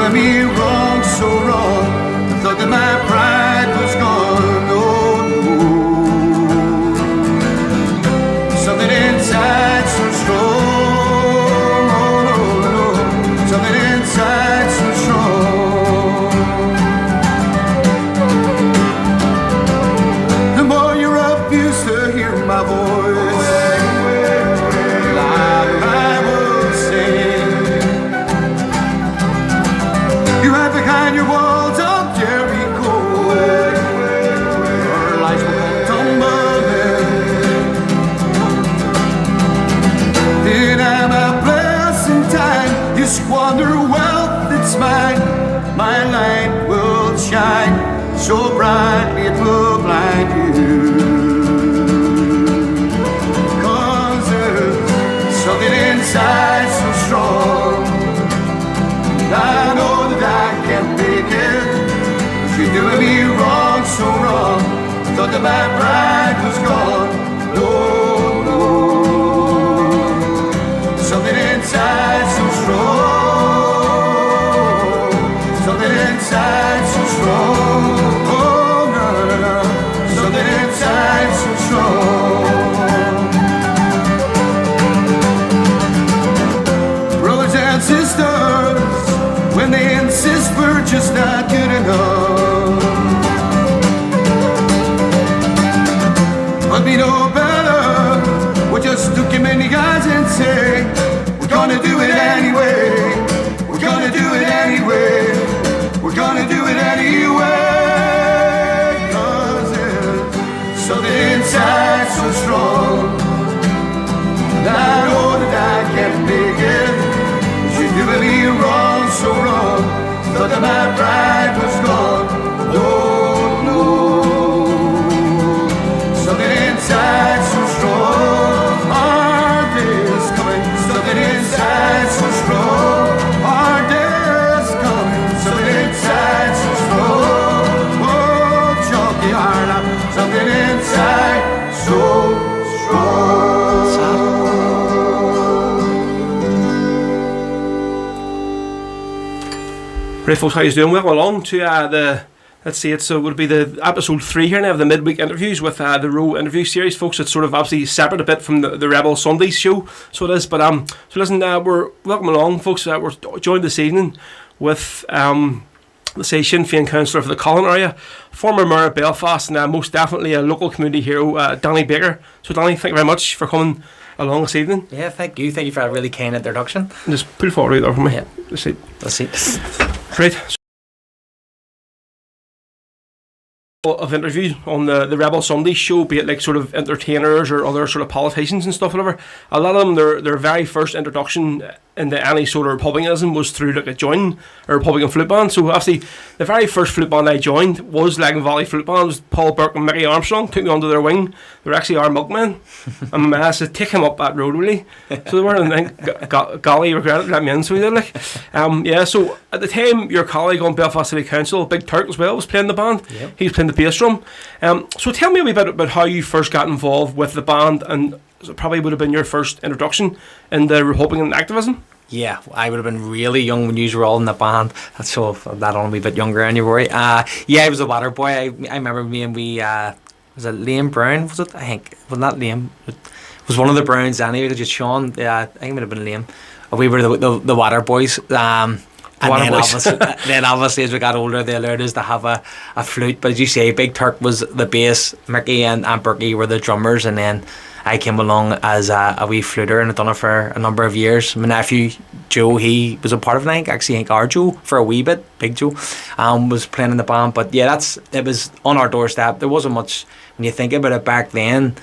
doing me wrong, so wrong. I thought that my pride was gone. Oh no, something inside so strong. Oh no, no, something inside so strong. The more you refuse to hear my voice, like I will sing. You hide behind your walls of Jericho, your life will come tumbling. Then I'm a blessing time. You squander wealth that's mine. My light will shine so brightly it will blind you. 'Cause there's something inside so strong. I know that I can't make it. You're doing me wrong, so wrong. I thought that my pride was gone. No, no. Something inside so strong. Something inside so strong. Oh, no, no, no. Something inside so strong. Brothers and sisters, when they insist we're just not good enough, but we know better. We'll just look him in the eyes and say, we're gonna do it anyway. We're gonna do it anyway. We're gonna do it anyway. 'Cause there's something inside so strong. I know that I can't make it. You're doing me wrong, so wrong. Thought that my pride was gone. No, no. Something inside so strong. Our day is coming. Something inside so strong. Our day is coming. Something inside so strong. Oh, Chalky Harlem. Something inside so strong. Right, folks, how you doing? Welcome along to let's see, it would be the episode 3 here now of the midweek interviews with the Row interview series, folks. It's sort of obviously separate a bit from the Rebel Sundays show, so it is. But so listen, we're welcome along, folks. We're joined this evening with let's say Sinn Fein councillor for the Cllr area, former mayor of Belfast, and most definitely a local community hero, Danny Baker. So Danny, thank you very much for coming along this evening. Yeah, thank you for a really kind introduction. Just put it forward right there for me. Yeah. Let's see. Right. Of interviews on the Rebel Sunday show, be it like sort of entertainers or other sort of politicians and stuff, whatever. A lot of them, their very first introduction into any sort of republicanism was through like joining a Republican flute band. So obviously the very first flute band I joined was Legan Valley Flute Band. It was Paul Burke and Mickey Armstrong took me under their wing. They were actually our milkmen, and my man said take him up that road really. So they weren't, and then golly regretted let me in, so we did like. Yeah. So at the time, your colleague on Belfast City Council, Big Turk as well, was playing the band. Yep. He was playing the bass drum. So tell me a wee bit about how you first got involved with the band, and it probably would have been your first introduction in the Republican activism. Yeah, I would have been really young when you were all in the band. So that on a wee bit younger anyway. Yeah, I was a water boy. I remember me and was it Liam Brown? Was it? I think well, not Liam. It was one of the Browns anyway. Just Sean. Yeah, I think it would have been Liam. We were the water boys. And then obviously as we got older, they allowed us to have a flute. But as you say, Big Turk was the bass, Mickey and Berkey were the drummers, and then I came along as a wee fluter and I'd done it for a number of years. My nephew Joe, he was a part of it, I think our Joe for a wee bit, Big Joe, was playing in the band. But yeah, it was on our doorstep. There wasn't much when you think about it back then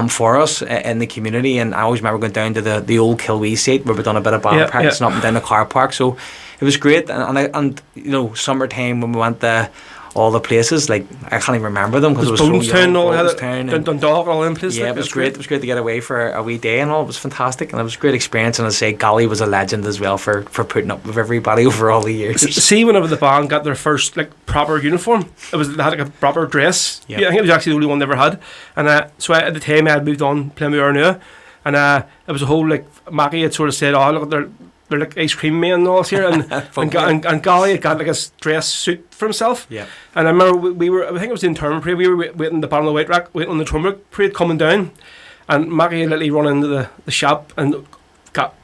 for us in the community. And I always remember going down to the old Kilwee seat where we'd done a bit of band practice up and down the car park. So it was great. And you know, summertime when we went to all the places, like I can't even remember them because it was so young. Dundalk, all them places. Yeah, it was great. It was great to get away for a wee day and all. It was fantastic, and it was a great experience. And I'd say Golly was a legend as well for putting up with everybody over all the years. See, whenever the band got their first like proper uniform, they had like a proper dress. Yep. Yeah, I think it was actually the only one they ever had. And so at the time I had moved on playing with Arnua, and it was a whole like Mackie had sort of said, oh look, they're like ice cream men and all this here, and Golly had got like a dress suit for himself. Yeah. And I remember we were, I think it was the internment parade, we were waiting at the bottom of the white rack, waiting on the Turmeric parade coming down, and Mackie had literally run into the shop and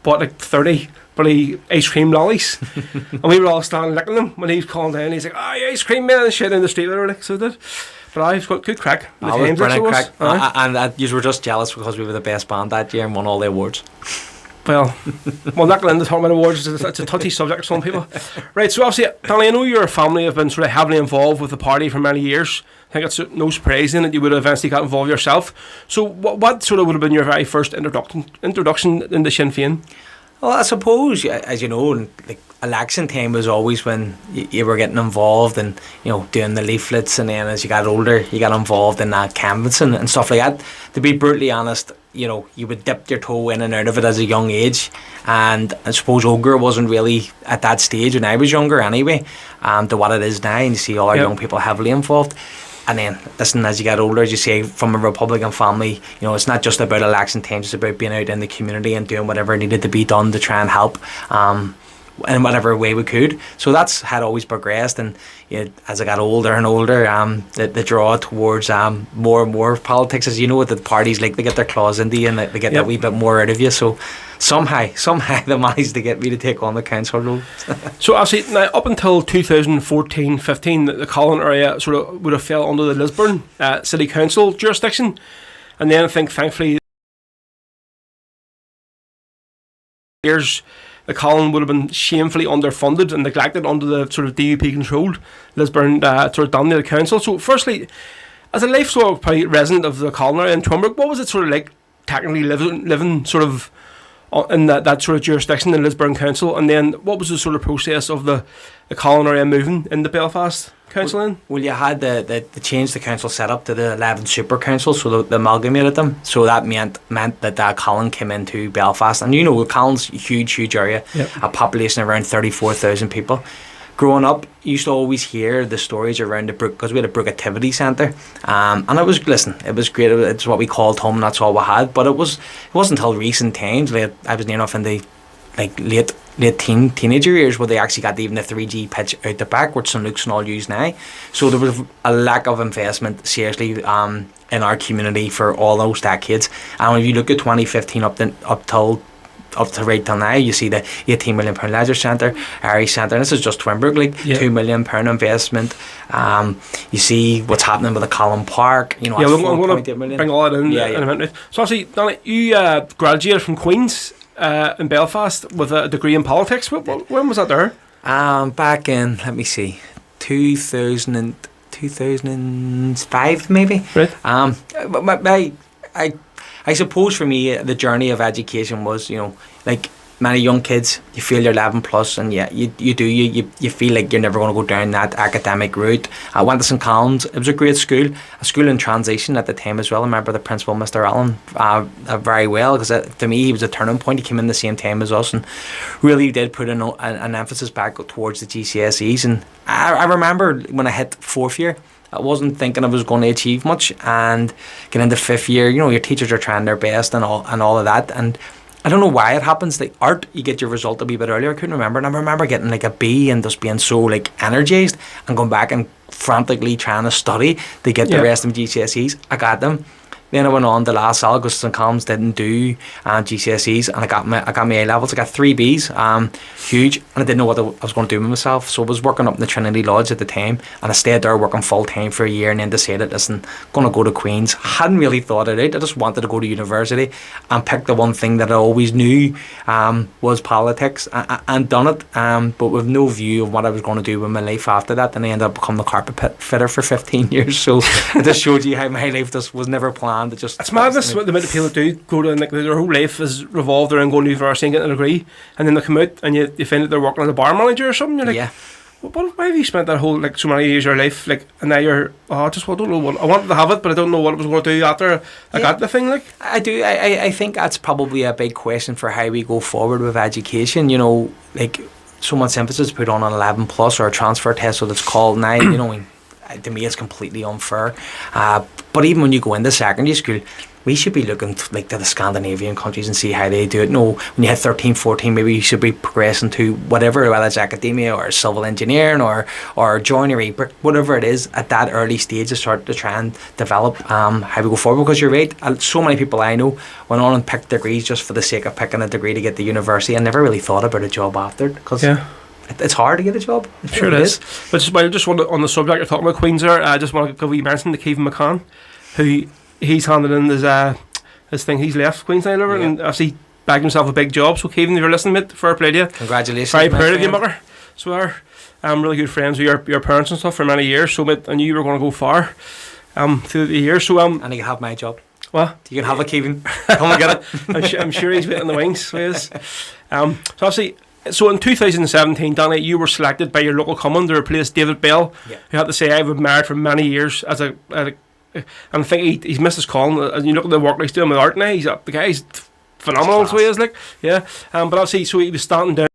bought like 30 bloody ice cream lollies, and we were all standing licking them when he was calling down. He's like, "Oh, you ice cream man," and shit in the street there, like, so did. But I've got good crack. I was brilliant crack, and you were just jealous because we were the best band that year and won all the awards. Well, not going into talking about awards. It's a touchy subject for some people. Right, so obviously, Danny, I know your family have been sort of heavily involved with the party for many years. I think it's no surprise then that you would have eventually got involved yourself. So what sort of would have been your very first introduction into Sinn Féin? Well, I suppose, as you know, like election time was always when you were getting involved and, you know, doing the leaflets, and then as you got older, you got involved in that canvassing and stuff like that. To be brutally honest, you know, you would dip your toe in and out of it as a young age, and I suppose Ogre wasn't really at that stage when I was younger anyway, to what it is now, and you see all our young people heavily involved. And then, listen, as you get older, as you say, from a Republican family, you know, it's not just about election time, it's about being out in the community and doing whatever needed to be done to try and help in whatever way we could. So that's had always progressed, and you know, as I got older and older, the draw towards more and more politics, as you know, the parties like to get their claws into you and they get that wee bit more out of you. So somehow they managed to get me to take on the council role. So actually, now up until 2014-15, the Cllr area sort of would have fell under the Lisburn City Council jurisdiction, and then I think thankfully years the Cllr would have been shamefully underfunded and neglected under the sort of DUP controlled Lisburn sort of dominated council. So firstly, as a lifelong resident of the Cllr area in Twinbrook, what was it sort of like technically living sort of in that sort of jurisdiction in Lisburn Council, and then what was the sort of process of the Cllr area moving into Belfast Council then? Well, you had the change the council set up to the 11 super councils, so they amalgamated them, so that meant that Cllr came into Belfast, and you know Cllr's a huge area, a population of around 34,000 people. Growing up, you used to always hear the stories around the Brook, because we had a Brook Activity Centre, and it was great. It's what we called home, that's all we had. But it wasn't until recent times, I was near enough in the late teenager years, where they actually got even the 3G pitch out the back, which St Luke's and all use now. So there was a lack of investment, seriously, in our community for all those decades. And if you look at 2015 up to right till now, you see the £18 million leisure centre, Irish Centre, and this is just Twinbrook, £2 million investment. You see what's happening with the Colin Park, you know, we're going to bring all that in a minute. So obviously, Danny, you graduated from Queen's in Belfast with a degree in politics. When was that there? Back in, let me see, 2005 maybe. Right. I suppose for me, the journey of education was, you know, like many young kids, you feel you're 11 plus, and you feel like you're never going to go down that academic route. I went to St Callum's. It was a great school, a school in transition at the time as well. I remember the principal, Mr Allen, very well, because to me he was a turning point. He came in the same time as us and really did put an emphasis back towards the GCSEs. And I remember when I hit fourth year, I wasn't thinking I was going to achieve much, and get into fifth year, you know, your teachers are trying their best and all of that, and I don't know why it happens. Like art, you get your result a wee bit earlier. I couldn't remember, and I remember getting like a B and just being so like energised and going back and frantically trying to study to get the rest of my GCSEs. I got them. Then I went on to La Salle because St Callum's didn't do GCSEs, and I got my A levels. I got 3 Bs, huge, and I didn't know what I was going to do with myself. So I was working up in the Trinity Lodge at the time, and I stayed there working full time for a year, and then decided, listen, I'm going to go to Queen's. Hadn't really thought it out. I just wanted to go to university, and picked the one thing that I always knew was politics, and done it, but with no view of what I was going to do with my life after that. And I ended up becoming the carpet fitter for 15 years. So it just showed you how my life just was never planned. It's madness the amount of people that do go to, and like, their whole life is revolved around going to university and getting a degree, and then they come out and you find that they're working as a bar manager or something. You're like, why have you spent that whole so many years of your life, like, and now you're I don't know what I wanted to have it, but I don't know what I was going to do after I got the thing. Like, I do. I think that's probably a big question for how we go forward with education. You know, like, so much emphasis put on an 11 plus or a transfer test, so it's called now. You know, to me it's completely unfair. But even when you go into secondary school, we should be looking to the Scandinavian countries and see how they do it. No, when you hit 13, 14, maybe you should be progressing to whatever, whether it's academia or civil engineering or joinery, whatever it is, at that early stage to start to try and develop how we go forward. Because you're right, so many people I know went on and picked degrees just for the sake of picking a degree to get to university and never really thought about a job after it, because it's hard to get a job. Sure it is. But just on the subject you're talking about, Queens there, I just want to give a wee mention to Kevin McCann, who he's handed in his thing. He's left Queensland and actually bagged himself a big job. So Kevin, if you're listening, mate, fair play to you. Congratulations. Very proud of you, mucker. So I'm really good friends with your parents and stuff for many years. So mate, I knew you were going to go far through the years. So and you can have my job. What? You can have a Kevin. Come and get it. I'm sure he's waiting in the wings. So he is. So obviously. So in 2017, Danny, you were selected by your local common to replace David Bell, who had to say I've admired for many years as and I think he's missed his call. And you look at the work he's doing with art now, the guy's phenomenal. So he is, like, yeah. But obviously, so he was standing down.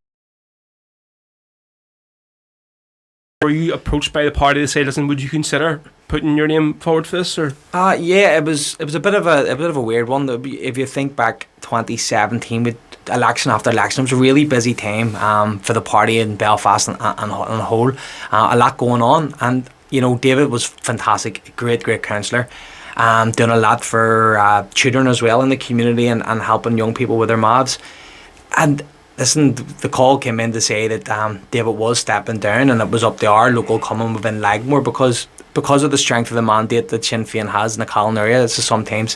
Were you approached by the party to say, listen, would you consider putting your name forward for this? Or yeah, it was a bit of a weird one. If you think back, 2017 with election after election, it was a really busy time for the party in Belfast and on the whole. A lot going on, and David was fantastic, great councillor, doing a lot for children as well in the community and helping young people with their mavs. And listen, the call came in to say that David was stepping down, and it was up to our local common within Lagmore because of the strength of the mandate that Sinn Fein has in the Cllr area. This is sometimes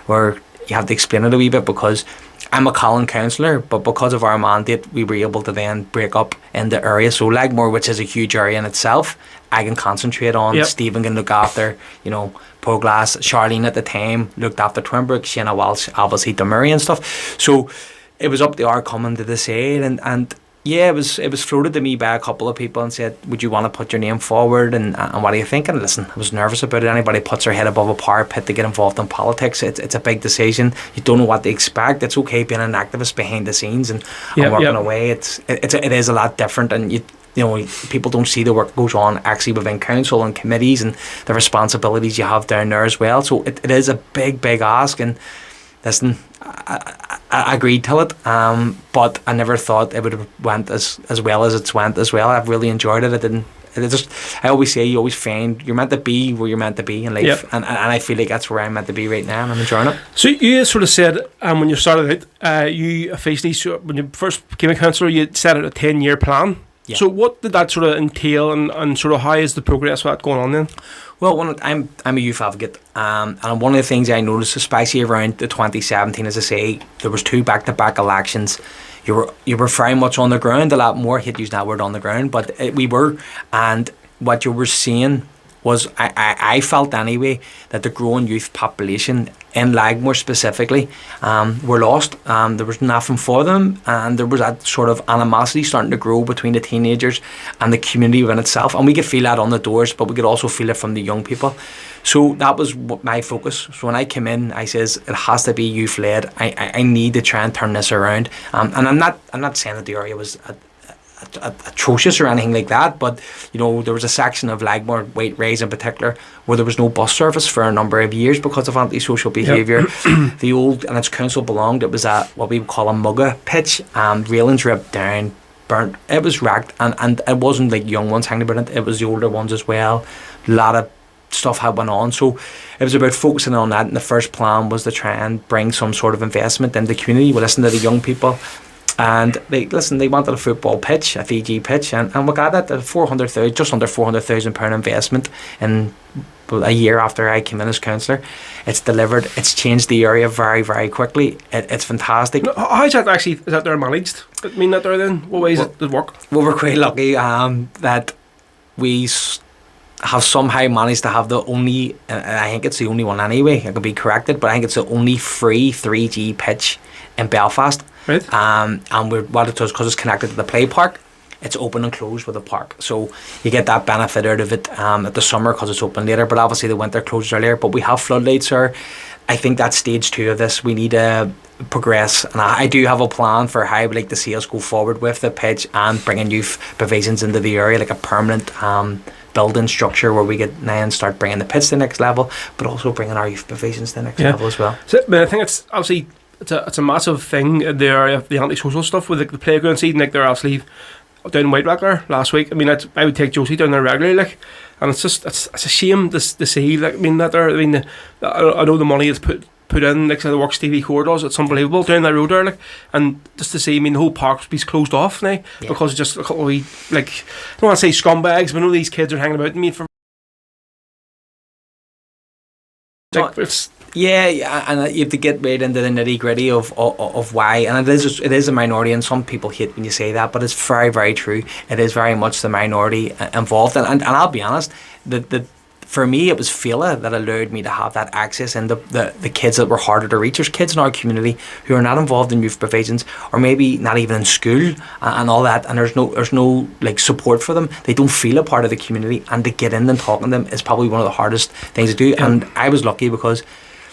where you have to explain it a wee bit, because I'm a Cllr councillor, but because of our mandate, we were able to then break up in the area. So Lagmore, which is a huge area in itself, I can concentrate on. Yep. Stephen can look after, Poglass. Charlene at the time looked after Twinbrook. Shana Walsh, obviously Murray and stuff. So it was up to our common to decide, and yeah, it was floated to me by a couple of people and said, would you want to put your name forward, and what are you thinking? Listen, I was nervous about it. Anybody puts their head above a parapet to get involved in politics, it's a big decision. You don't know what to expect. It's okay being an activist behind the scenes and working away. It is a lot different, and people don't see the work that goes on actually within council and committees and the responsibilities you have down there as well. So it is a big ask, and listen, I agreed to it, but I never thought it would have went as well as it's went as well. I've really enjoyed it. I always say, you always find you're meant to be where you're meant to be in life, and I feel like that's where I'm meant to be right now, and I'm enjoying it. So you sort of said, when you started out, you officially, when you first became a councillor, you set out a 10-year plan. Yeah. So what did that sort of entail, and sort of how is the progress of that going on then? Well, I'm a youth advocate, and one of the things I noticed, especially around the 2017, as I say, there was 2 back-to-back elections. You were very much on the ground, a lot more. I hate using that word, on the ground, but we were. And what you were seeing was, I felt anyway, that the growing youth population in Lagmore specifically were lost. There was nothing for them, and there was that sort of animosity starting to grow between the teenagers and the community within itself. And we could feel that on the doors, but we could also feel it from the young people. So that was my focus. So when I came in, I says it has to be youth led. I need to try and turn this around. And I'm not saying that the area was atrocious or anything like that, but there was a section of Lagmore, White Rays in particular, where there was no bus service for a number of years because of antisocial behaviour. Yep. The old, and its council belonged, it was what we would call a mugga pitch. Railings ripped down, burnt. It was wrecked, and it wasn't like young ones hanging about it was the older ones as well. A lot of stuff had went on, so it was about focusing on that, and the first plan was to try and bring some sort of investment in the community. We listened to the young people, and they wanted a football pitch, a Fiji pitch, and we got it at just under £400,000 investment in a year after I came in as councillor. It's delivered. It's changed the area very, very quickly. It's fantastic. How's that actually? Is that they're managed? I mean, that there then? What ways does it work? Well, we're quite lucky that we have somehow managed to have the only, I think it's the only one anyway, I could be corrected, but I think it's the only free 3G pitch in Belfast. Right. And what it does, because it's connected to the play park, it's open and closed with the park, so you get that benefit out of it at the summer because it's open later, but obviously the winter closes earlier. But we have floodlights there. I think that's stage 2 of this. We need progress, and I do have a plan for how I would like to see us go forward with the pitch and bringing youth provisions into the area, like a permanent building structure where we get now and start bringing the pitch to the next level, but also bringing our youth provisions to the next level as well. So, but I think it's obviously it's a massive thing in the area of the antisocial stuff with the playground scene. Like they're actually down White Rocker last week. I mean, I would take Josie down there regularly, like, and it's just it's a shame to see. Like, I mean, that there. I mean, I know the money is put in, like, so the work Stevie Core does. It's unbelievable down that road there, like, and just to see. I mean, the whole park's been closed off now because just a couple of wee, like, I don't want to say scumbags, but I know these kids are hanging about me for. Like, it's. Yeah, and you have to get right into the nitty gritty of why, and it is a minority, and some people hate when you say that, but it's very, very true. It is very much the minority involved, and I'll be honest, for me it was Fela that allowed me to have that access, and the kids that were harder to reach. There's kids in our community who are not involved in youth provisions, or maybe not even in school and all that, and there's no like support for them. They don't feel a part of the community, and to get in and talk to them is probably one of the hardest things to do. And I was lucky because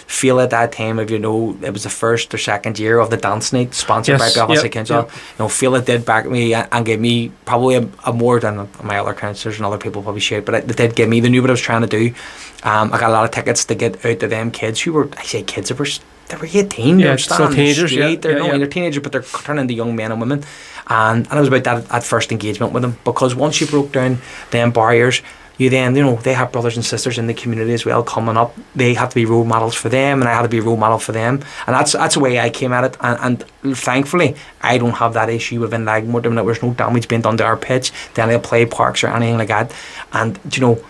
feel at that time, if you know, it was the first or second year of the dance night sponsored by Belfast Council. You know, feel it did back me and gave me probably a more than my other councillors and other people probably shared, but it did give me, they knew what I was trying to do. I got a lot of tickets to get out to them kids who were, I say kids, they were 18, they were still teenagers, they're teenagers, but they're turning into young men and women, and it was about that first engagement with them, because once you broke down them barriers, you then, you know, they have brothers and sisters in the community as well coming up. They have to be role models for them, and I had to be a role model for them, and that's the way I came at it. And thankfully, I don't have that issue within Lagmore. There was no damage being done to our pitch, to any play parks or anything like that. And you know,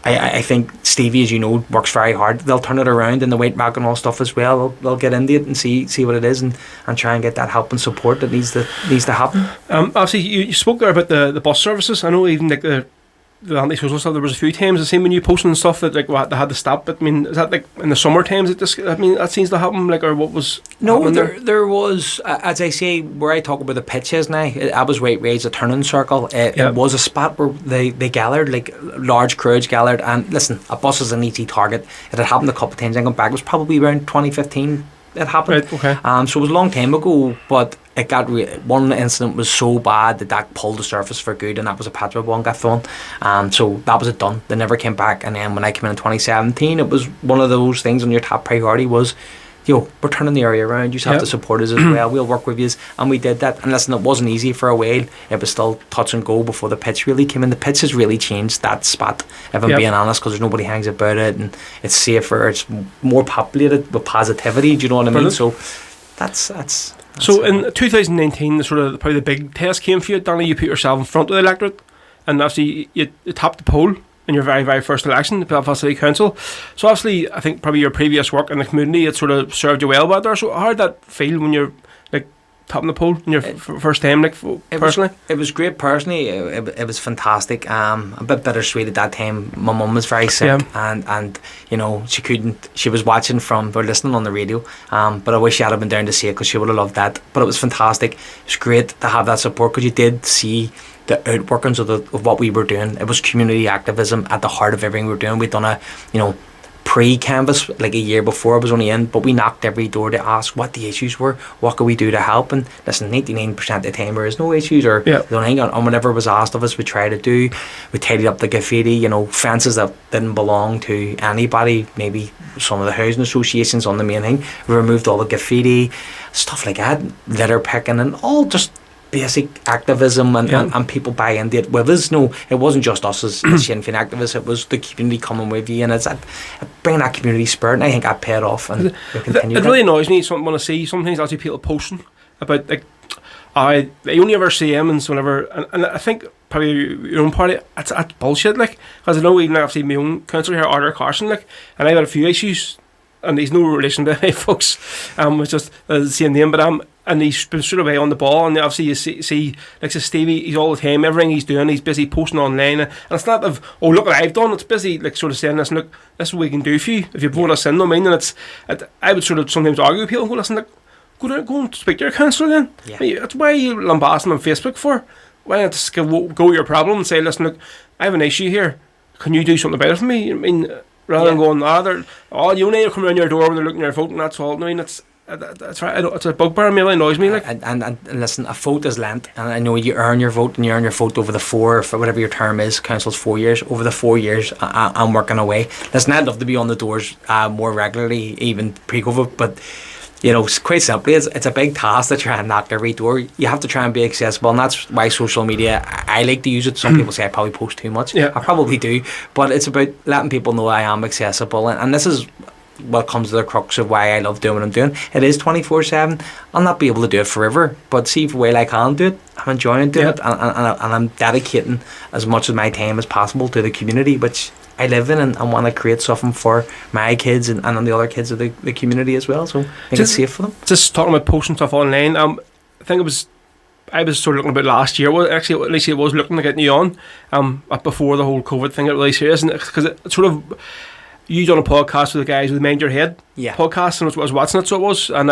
I think Stevie, as you know, works very hard. They'll turn it around in the weight back and all stuff as well. They'll get into it and see what it is, and try and get that help and support that needs to happen. Obviously, you spoke there about the bus services. I know even like the anti-social stuff, there was a few times, the same when you posting and stuff, that like they had to stop. But I mean, is that like in the summer times that seems to happen, like, or what was? No, there was, as I say, where I talk about the pitches now, I was right raised a turning circle. It was a spot where they gathered, like large crowds gathered, and listen, a bus is an easy target. It had happened a couple of times. I come back, it was probably around 2015 it happened. Right, okay. So it was a long time ago, but it got one incident was so bad that pulled the surface for good, and that was a Patra one got thrown. So that was it done. They never came back. And then when I came in 2017, it was one of those things on your top priority was, we're turning the area around. You have to support us as well. We'll work with you, and we did that. And listen, it wasn't easy for a while. It was still touch and go before the pitch really came in. The pitch has really changed that spot, if I'm being honest, because there's nobody hangs about it, and it's safer. It's more populated with positivity. Do you know what I mean? So that's so in 2019, probably the big test came for you, Danny. You put yourself in front of the electorate, and obviously you topped the poll in your very, very first election, the Belfast City Council. So obviously, I think probably your previous work in the community, it sort of served you well back there. So how did that feel when you're like topping the poll in your first time, like personally? It was great personally. It was fantastic. A bit bittersweet at that time. My mum was very sick, and you know, she was watching or listening on the radio. But I wish she had been down to see it, because she would have loved that. But it was fantastic. It was great to have that support, because you did see the outworkings of what we were doing. It was community activism at the heart of everything we were doing. We'd done a pre-canvas like a year before I was only in, but we knocked every door to ask what the issues were, what could we do to help. And listen, 99% of the time there is no issues, or and whenever it was asked of us, we tried to do. We tidied up the graffiti, fences that didn't belong to anybody, maybe some of the housing associations on the main thing. We removed all the graffiti, stuff like that, litter picking, and all just basic activism, and people buy into it with us. No, it wasn't just us as Sinn Féin activists, it was the community coming with you, and it's bringing that community spirit, and I think that paid off, and we continue. It really annoys me when I see sometimes actually people posting about, like, I only ever see them and whenever, and I think probably your own party, that's bullshit, like, because I know even I've seen my own councillor here, Arthur Carson, like, and I've had a few issues, and he's no relation to any folks, it's just the same name, but and he's been straight away on the ball, and obviously you see like, so Stevie, he's all the time, everything he's doing, he's busy posting online, and it's not of, oh, look what I've done, it's busy like sort of saying, listen, look, this is what we can do for you if you vote us in. I mean, and I would sort of sometimes argue with people and go, listen, look, go and speak to your councillor then. That's why you lambasting on Facebook for. Why not just go your problem and say, listen, look, I have an issue here, can you do something about it for me? I mean, rather than going, you only come around your door when they're looking at your vote, and that's all. I mean, that's right. It's a bugbear. It really annoys me. Like, and listen, a vote is lent, and I know you earn your vote, and you earn your vote over the 4, for whatever your term is. Council's 4 years. Over the 4 years, I'm working away. Listen, I'd love to be on the doors more regularly, even pre-COVID, but you know, quite simply, it's a big task to try and knock every door. You have to try and be accessible, and that's why social media, I like to use it. Some people say I probably post too much. Yeah. I probably do, but it's about letting people know I am accessible, and this is what comes to the crux of why I love doing what I'm doing. It is 24/7. I'll not be able to do it forever, but see the way I can do it, I'm enjoying doing it, and I'm dedicating as much of my time as possible to the community which I live in, and want to create something for my kids and the other kids of the community as well, so make it safe for them. Just talking about posting stuff online, I think I was sort of looking about last year. Well, actually, at least it was looking to get you on before the whole COVID thing got really serious, and because it sort of, you done a podcast with the guys with Mind Your Head podcast, and I was watching it, so it was, and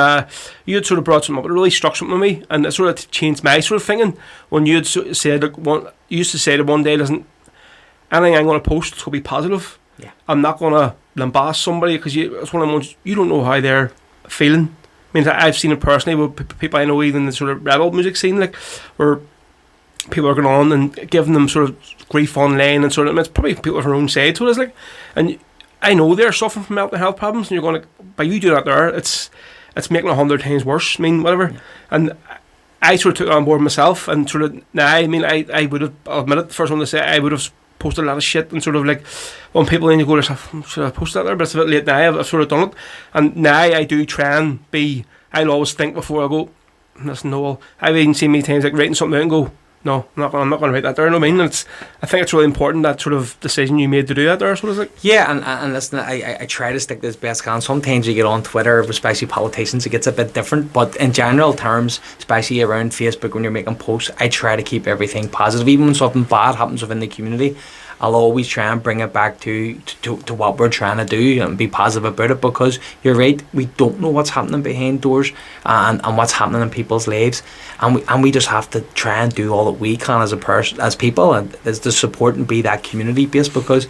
you had sort of brought something up. It really struck something with me, and it sort of changed my sort of thinking when you had said, you used to say that one day, anything I'm going to post is going to be positive. Yeah. I'm not going to lambast somebody, because it's one of the ones, you don't know how they're feeling. I mean, I've seen it personally with people I know, even in the sort of rebel music scene, like, where people are going on and giving them sort of grief online, and sort of, it's probably people from their own side, so it's like, and I know they're suffering from mental health problems, and you're going to, by you doing that there, it's making it 100 times worse. I mean, whatever. Yeah. And I sort of took it on board myself, and sort of, I mean, I would have, I'll admit it, the first one to say, I would have posted a lot of shit, and sort of like, when people then you go to yourself, should I post that there? But it's a bit late now, I've sort of done it. And now I do try and be, I'll always think before I go, listen, no, I've even seen many times like writing something out and go, no, I'm not going to write that there. You know what I mean? I think it's really important, that sort of decision you made to do that there. So it's like, yeah, and listen, I try to stick to this best can. Sometimes you get on Twitter, especially politicians, it gets a bit different. But in general terms, especially around Facebook, when you're making posts, I try to keep everything positive. Even when something bad happens within the community, I'll always try and bring it back to what we're trying to do and be positive about it, because you're right, we don't know what's happening behind doors and what's happening in people's lives, and we just have to try and do all that we can as a person, as people, and as to support and be that community base. Because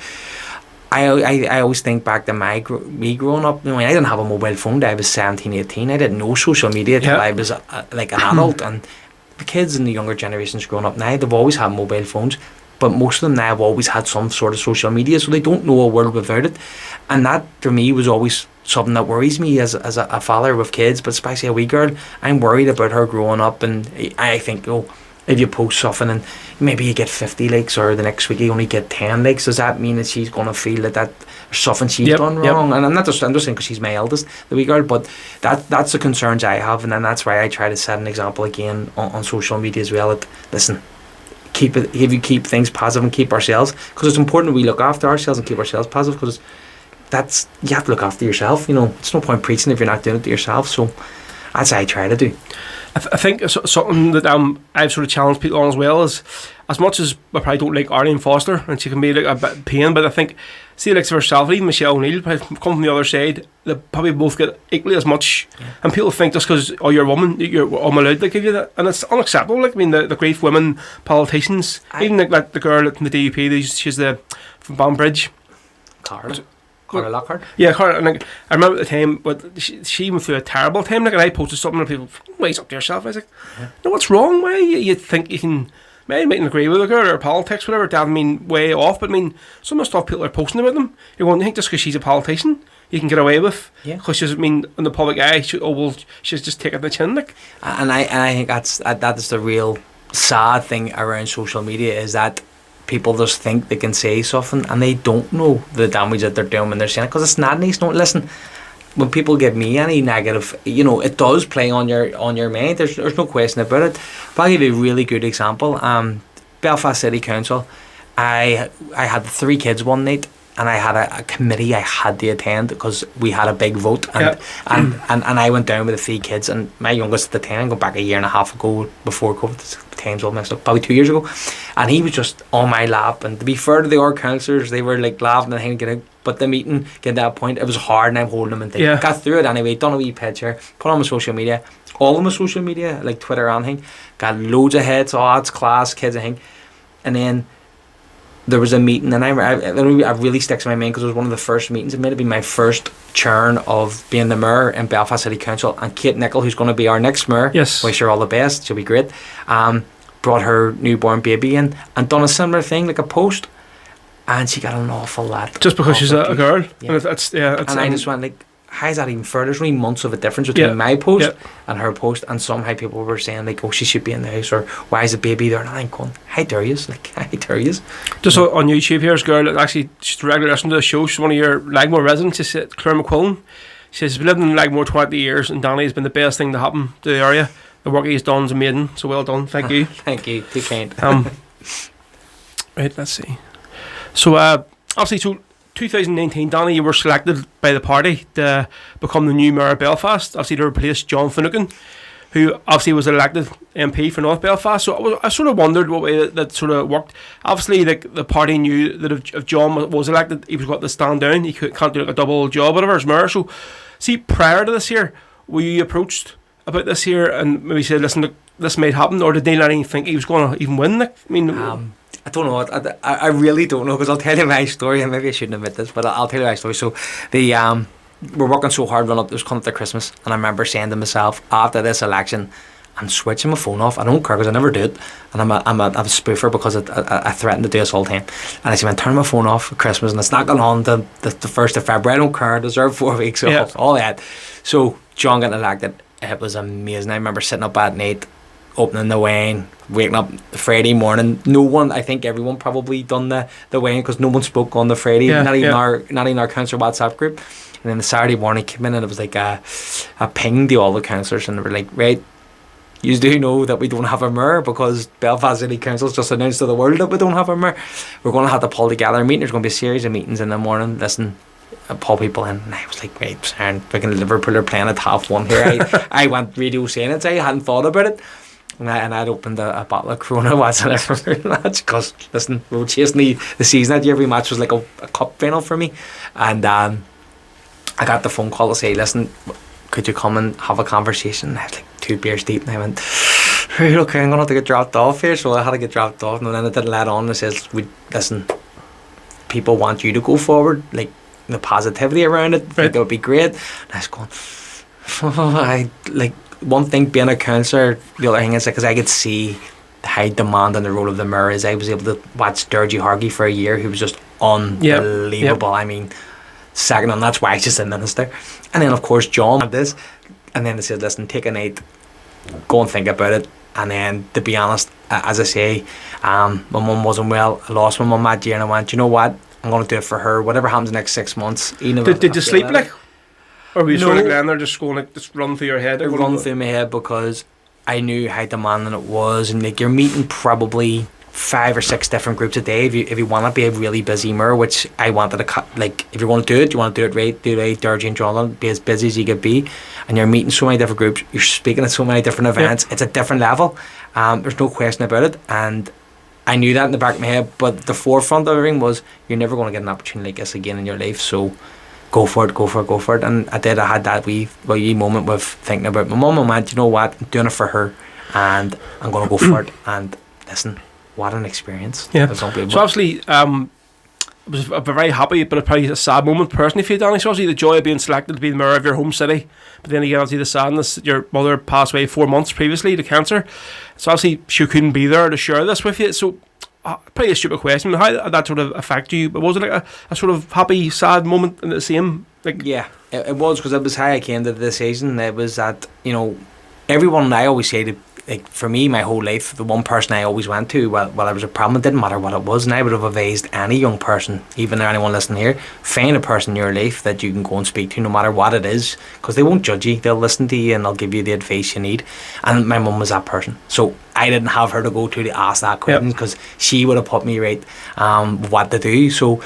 I always think back to me growing up. I mean, I didn't have a mobile phone till I was 17, 18. I didn't know social media till I was like an adult, and the kids in the younger generations growing up now, they've always had mobile phones. But most of them now have always had some sort of social media, so they don't know a world without it. And that, for me, was always something that worries me as a father with kids, but especially a wee girl. I'm worried about her growing up, and I think, if you post something and maybe you get 50 likes, or the next week you only get 10 likes, does that mean that she's going to feel that there's something she's done wrong? And I'm just saying because she's my eldest, the wee girl, but that's the concerns I have, and then that's why I try to set an example again on social media as well. Listen, if you keep things positive and keep ourselves, because it's important we look after ourselves and keep ourselves positive, because you have to look after yourself. You know, it's no point preaching if you're not doing it to yourself. So that's what I try to do. I think something that I've sort of challenged people on as well is, as much as I probably don't like Arlene Foster, and she can be like a bit pain, but I think, see, like for herself, even Michelle O'Neill, come from the other side, they probably both get equally as much. Yeah. And people think just because you're a woman, I'm allowed to give you that, and it's unacceptable. Like, I mean, the great women politicians, even like the girl at the DUP, she's from Banbridge, Cara Lockhart. Yeah, Cara. Like, I remember at the time, but she went through a terrible time. Like, and I posted something, and people, wise up to yourself. I was like, no, what's wrong? Why you think you can? Maybe you mightn't agree with a girl or politics, whatever. That, I mean, way off. But I mean, some of the stuff people are posting about them, you're going to think just because she's a politician, you can get away with. Yeah. Because she's, I mean, in the public eye, she's just taking the chin, like. And I think that is the real sad thing around social media, is that people just think they can say something and they don't know the damage that they're doing when they're saying it, because it's not nice. Don't listen. When people give me any negative, it does play on your mind. There's no question about it. But I'll give you a really good example. Belfast City Council, I had 3 kids one night, and I had a committee I had to attend because we had a big vote, and I went down with the 3 kids, and my youngest at the time, going back a year and a half ago before COVID, time's all messed up, probably 2 years ago, and he was just on my lap. And to be fair to the other councillors, they were like laughing and hanging, but the meeting, getting to that point, it was hard, and I'm holding them, and they got through it anyway. Done a wee picture, put on my social media, all of my social media, like Twitter and thing, got loads of hits, it's class, kids and thing. And then there was a meeting, and I really sticks in my mind because it was one of the first meetings. It might have been my first turn of being the mayor in Belfast City Council, and Kate Nicholl, who's going to be our next mayor, Yes. wish her all the best, she'll be great, brought her newborn baby in and done a similar thing, like a post, and she got an awful lot. Just because she's a girl. Yeah. And And I just went like, how is that even fair? There's only months of a difference between my post and her post, and somehow people were saying like, oh, she should be in the house, or why is the baby there? And I'm going, how dare you? Like, how dare you? Just on YouTube, here's a girl that actually, she's a regular listener to the show. She's one of your Lagmore residents. She's Cllr McQuillan. She says, she's been living in Lagmore 20 years, and Danny has been the best thing to happen to the area. The work he's done is amazing, so well done. Thank you. Thank you. Too kind. Right, let's see. So, obviously, 2019, Danny, you were selected by the party to become the new mayor of Belfast, obviously to replace John Finucane, who obviously was elected MP for North Belfast. So I sort of wondered what way that sort of worked. Obviously, like, the party knew that if John was elected, he was got to stand down. He can't do like a double job, whatever, as mayor. So, see, prior to this year, were you approached about this here and maybe said, listen, look, this might happen, or did they not even think he was going to even win? Like, I mean, I don't know. I really don't know, because I'll tell you my story, and maybe I shouldn't admit this, but I'll tell you my story. So we're working so hard run up. It was coming up to Christmas, and I remember saying to myself after this election, I'm switching my phone off. I don't care, because I never do it, and I'm a spoofer because I threaten to do this all the time. And I said, man, turn my phone off at Christmas, and it's not going on the 1st of February. I don't care. I deserve 4 weeks off. All that. So John got elected. It was amazing. I remember sitting up at night, opening the wine, waking up Friday morning. No one, I think everyone probably done the wine, because no one spoke on the Friday, not even our councillor WhatsApp group. And then the Saturday morning came in, and it was like a ping to all the councillors, and they were like, right, you do know that we don't have a mayor, because Belfast City Council's just announced to the world that we don't have a mayor. We're going to have to pull together a meeting. There's going to be a series of meetings in the morning. Listen, pull people in, and I was like, right, freaking Liverpool are playing at 1:30 here. I went radio saying I hadn't thought about it. And I'd opened a bottle of Corona watching every match, because, listen, we were chasing the season that year. Every match was like a cup final for me. And I got the phone call to say, listen, could you come and have a conversation? And I was like 2 beers deep, and I went, right, okay, I'm going to have to get dropped off here. So I had to get dropped off, and then I didn't let on. And says, listen, people want you to go forward, like the positivity around it. I think that would be great. And I was going, one thing being a councillor, the other thing is because I could see how demanding the role of the mayor is. I was able to watch Dergy Hargy for a year, who was just unbelievable. I mean, second on, that's why she's in minister. And then of course John had this, and then they said, listen, take a night, go and think about it. And then, to be honest, as I say, my mum wasn't well. I lost my mum that year, and I went, you know what, I'm going to do it for her. Whatever happens the next 6 months. Did you sleep like? Or were you sort of laying there just going, like, just run through your head? It run through my head, because I knew how demanding it was, and like, you're meeting probably 5 or 6 different groups a day if you want to be a really busy mayor, which I wanted to cut. Like, if you want to do it, you want to do it right, do it right, Dergy and John, be as busy as you could be, and you're meeting so many different groups, you're speaking at so many different events. It's a different level. There's no question about it, and I knew that in the back of my head, but the forefront of everything was, you're never going to get an opportunity like this again in your life, so go for it. And I did. I had that wee moment with thinking about my mum, and went, you know what, I'm doing it for her, and I'm going to go for it. And listen, what an experience. Yeah. It was unbelievable. So obviously, it was a very happy, but probably a sad moment personally for you, Danny. So obviously the joy of being selected to be the mayor of your home city, but then again, obviously the sadness that your mother passed away 4 months previously to cancer. So obviously she couldn't be there to share this with you. So probably a stupid question. How did that sort of affect you? But was it like a sort of happy, sad moment in the same? Like, yeah, it was, because it was how I came to the decision. It was that, you know, everyone, I always say, like, for me, my whole life, the one person I always went to while there was a problem, it didn't matter what it was, and I would have advised any young person, even anyone listening here, find a person in your life that you can go and speak to, no matter what it is, because they won't judge you, they'll listen to you, and they'll give you the advice you need. And my mum was that person, so I didn't have her to go to ask that question, because she would have put me right what to do. So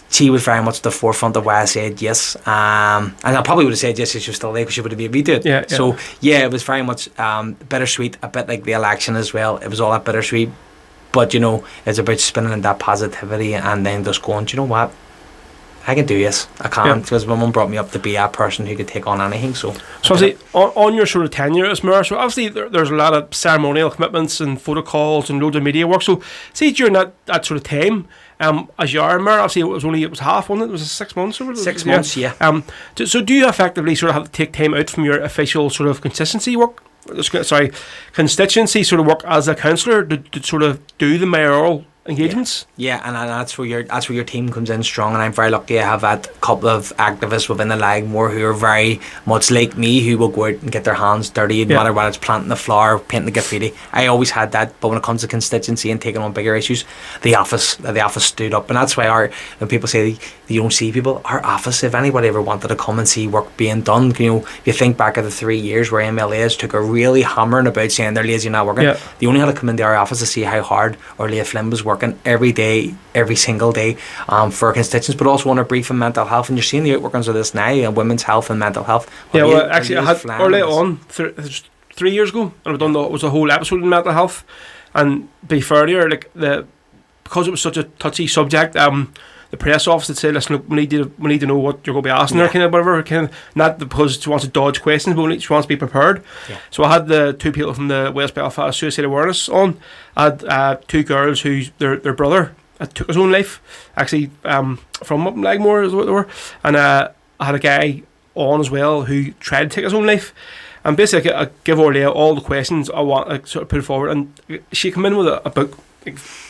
she was very much the forefront of why I said yes, and I probably would have said yes if she was still there, because she would have made me do it. So yeah, it was very much bittersweet, a bit like the election as well. It was all that bittersweet, but you know, it's about spinning in that positivity, and then just going, do you know what, I can do this. I can, because my mum brought me up to be a person who could take on anything. So obviously, on your sort of tenure as mayor, so obviously there's a lot of ceremonial commitments and photocols and loads of media work. So see, during that sort of time, as you are mayor, obviously it was half, wasn't it? It was 6 months or 6 months, yeah. So do you effectively sort of have to take time out from your official sort of constituency work as a councillor to sort of do the mayoral engagements? Yeah, and that's where your team comes in strong, and I'm very lucky I have had a couple of activists within the Lagmore who are very much like me, who will go out and get their hands dirty, no matter what it's planting the flower, painting the graffiti. I always had that, but when it comes to constituency and taking on bigger issues, the office stood up, and that's why when people say you don't see people, our office, if anybody ever wanted to come and see work being done, if you think back of the 3 years where MLAs took a really hammering about saying they're lazy, not working, they only had to come into our office to see how hard Leah Flynn was working every day, every single day, for our constituents, but also on our brief and mental health. And you're seeing the outworkings of this now, women's health and mental health. Actually, I had early on 3 years ago, and I've done it was a whole episode on mental health. And be fair to her, because it was such a touchy subject, the press office had said, listen, look, we need to know what you're going to be asking her, kind of whatever, not because she wants to dodge questions, but she wants to be prepared. So I had the 2 people from the West Belfast Suicide Awareness on. I had 2 girls who their brother took his own life, actually, from up in Lagmore is what they were, and I had a guy on as well who tried to take his own life. And basically I give Orlea all the questions I want, sort of put forward, and she came in with a book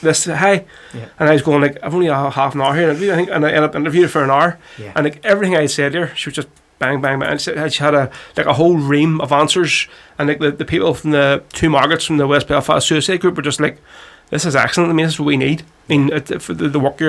this high, and I was going I've only a half an hour here, I think, and I ended up interviewing her for an hour, and everything I said to her, she was just bang bang bang. She had a whole ream of answers, and the people from the 2 Margarets from the West Belfast Suicide Group were just this is excellent. I mean, this is what we need. I mean, for the work we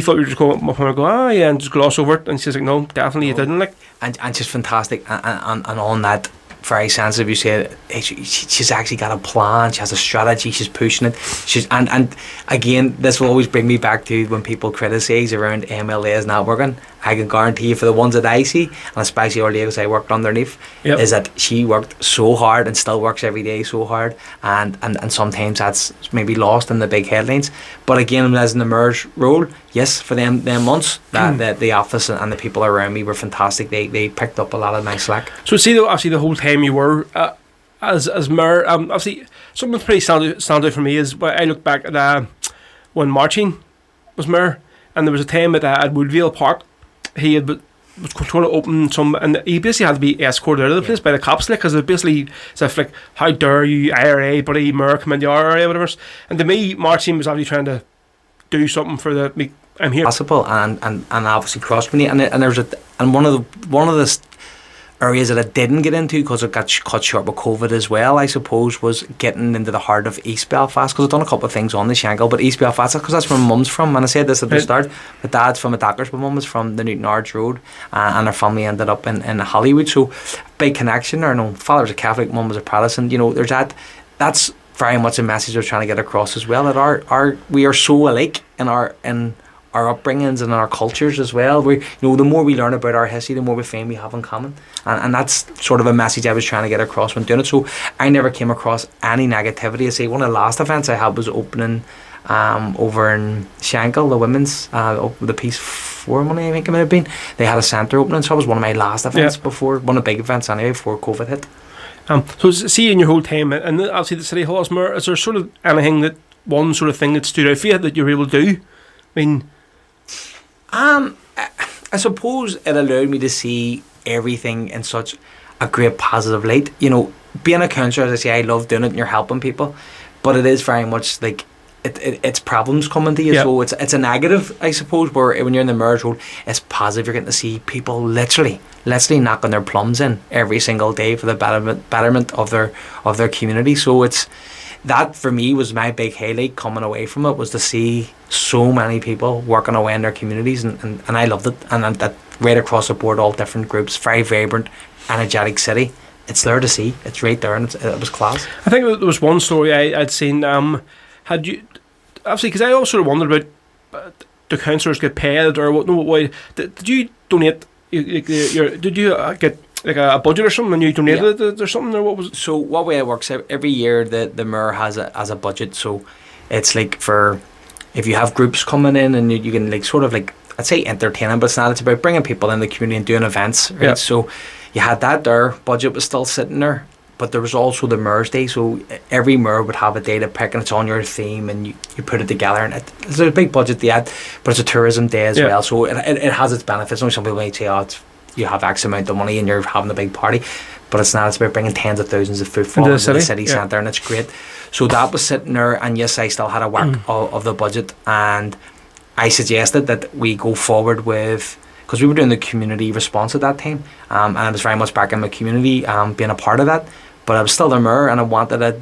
thought you were just going up and go, and just gloss over it, and she's like, no, definitely you didn't, and she's fantastic, and on that, very sensitive. You say she's actually got a plan. She has a strategy. She's pushing it. And again, this will always bring me back to when people criticise around MLAs not working. I can guarantee you, for the ones that I see, and especially Orlea, because I worked underneath, is that she worked so hard and still works every day so hard, and sometimes that's maybe lost in the big headlines. But again, as in the mayor's role, yes, for them months, that the office and the people around me were fantastic. They picked up a lot of my slack. So see, obviously the whole time you were as mayor, obviously something that's pretty stand out for me is when I look back at when Marcin was mayor, and there was a time at Woodville Park. He was trying to open some, and he basically had to be escorted out of the place by the cops, because it basically said how dare you IRA buddy mayor come into our area, whatever. And to me, Marcin was obviously trying to do something for I'm here possible, and obviously crossed me, and there's one of the areas that I didn't get into because it got cut short with COVID as well, I suppose, was getting into the heart of East Belfast, because I've done a couple of things on the Shankill, but East Belfast, because that's where my mum's from, and I said this at the start, my dad's from a Dockers, my mum was from the Newton Arch Road, and our family ended up in Hollywood, so big connection there. No, father was a Catholic, mum was a Protestant, there's that's very much a message we're trying to get across as well, that we are so alike in our upbringings and our cultures as well. The more we learn about our history, the more we find we have in common, and that's sort of a message I was trying to get across when doing it. So I never came across any negativity. I say one of the last events I had was opening over in Shankill, the women's the Peace Forum, I think it might have been. They had a centre opening, so that was one of my last events before, one of the big events anyway, before COVID hit. So see, in your whole time, and obviously the City Hall as mayor, is there sort of anything one sort of thing that stood out for you that you were able to do? I mean, I suppose it allowed me to see everything in such a great positive light. Being a councillor, as I say, I love doing it and you're helping people, but it is very much it's problems coming to you, so it's a negative, I suppose, where when you're in the mayor's role, it's positive. You're getting to see people literally knocking their plums in every single day for the betterment of their community. So that for me was my big highlight coming away from it, was to see so many people working away in their communities, and I loved it, and that right across the board, all different groups, very vibrant, energetic city. It's there to see, it's right there, and it was class. I think there was one story I'd seen, had you, obviously, because I also wondered about do councillors get paid, or what? No, why did you donate? Did you get a budget or something, and you donated it or something, or what was it? So what way it works, every year the mayor has a budget, so it's for if you have groups coming in, and you can sort of I'd say entertaining, but it's not. It's about bringing people in the community and doing events, right? Yeah. So you had that there. Budget was still sitting there, but there was also the Mayor's Day. So every mayor would have a day to pick, and it's on your theme, and you put it together. And it's a big budget they had, but it's a tourism day as well. So it has its benefits. Some people might say, oh, you have X amount of money and you're having a big party. But it's not. It's about bringing tens of thousands of footfall into the city centre, and it's great. So that was sitting there, and yes, I still had a whack of the budget, and I suggested that we go forward with, because we were doing the community response at that time, and I was very much back in my community, being a part of that. But I was still the mayor, and I wanted a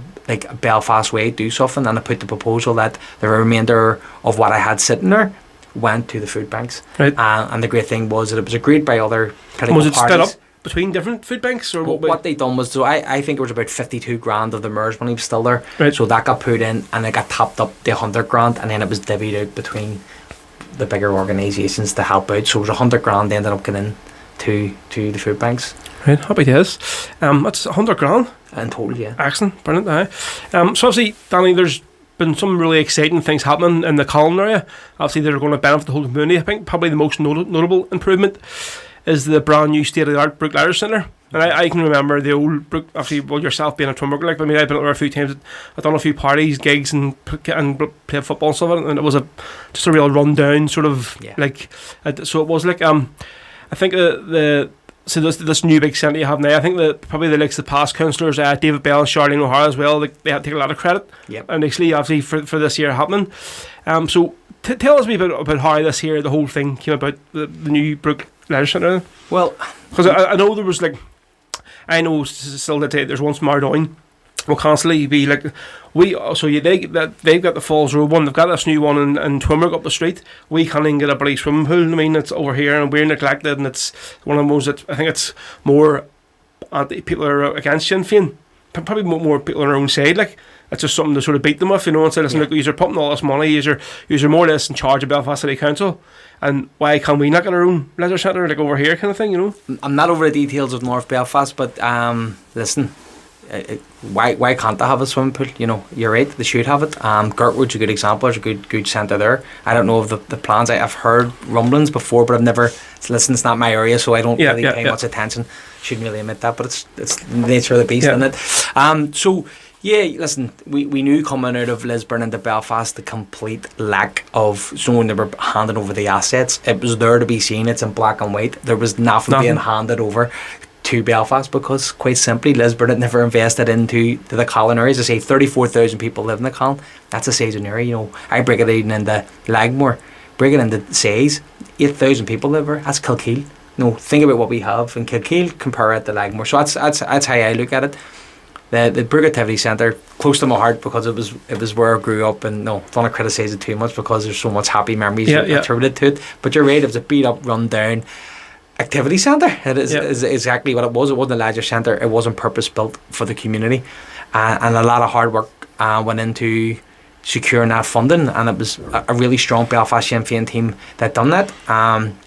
Belfast way to do something, and I put the proposal that the remainder of what I had sitting there went to the food banks. Right. And the great thing was that it was agreed by other political Was it parties. split up between different food banks, or What they done was, so I think it was about 52 grand of the mayor's money was still there. Right. So that got put in, and it got topped up to 100 grand, and then it was divvied out between the bigger organisations to help out. So it was 100 grand ended up getting to the food banks. Right, happy days. That's 100 grand. In total, yeah. Excellent, brilliant. So obviously, Danny, there's been some really exciting things happening in the Cllr area. Obviously, they're going to benefit the whole community. I think probably the most notable improvement is the brand new state-of-the-art Brook Leisure Centre. And I can remember the old Brook, obviously, well, yourself being a Twinbrook, like, but I mean, I've been up there a few times. I've done a few parties, gigs, and played football and stuff, and it was just a real run-down sort of, so it was like, I think so this new big centre you have now, I think that probably the likes of the past councillors, David Bell and Charlene O'Hara as well, they have to take a lot of credit. Yep. Initially, obviously, for this year happening. So tell us a bit about how this here, the whole thing came about, the new Brook Leisure Centre. Well, because I know there was I know still that there's one from down will constantly be like they've got the Falls Road one, they've got this new one in Twinbrook up the street. We can't even get a bloody swimming pool. I mean, it's over here and we're neglected, and it's one of the most that I think it's more people are against Sinn Fein, probably more people on their own side. Like, it's just something to sort of beat them with, you know, and say, listen, look, you're putting all this money, you're more or less in charge of Belfast City Council, and why can't we not get our own leisure centre like over here, kind of thing, you know? I'm not over the details of North Belfast, but listen, why can't they have a swimming pool? You know, you're right, they should have it. Gertwood's a good example. There's a good centre there. I don't know of the plans. I've heard rumblings before, but I've never. Listen, it's not my area, so I don't really pay much attention. Shouldn't really admit that, but it's the nature of the beast, isn't it? So yeah, listen, we knew coming out of Lisburn into Belfast the complete lack of someone that were handing over the assets. It was there to be seen. It's in black and white. There was nothing being handed over to Belfast, because quite simply Lisburn had never invested into the Cllr area. As I say, 34,000 people live in the Cllr. That's a size of an area. You know, I break it even into Lagmore, break it into size, 8,000 people live there. That's Cllr. No, think about what we have in Cllr, compare it to Lagmore. So that's how I look at it. The Brook Activity Centre, close to my heart, because it was where I grew up, and no, don't want to criticise it too much because there's so much happy memories attributed to it. But you're right, it was a beat up, run down activity centre. It is exactly what it was. It wasn't a leisure centre. It wasn't purpose built for the community, and a lot of hard work went into securing that funding, and it was a really strong Belfast Sinn Féin team that done that.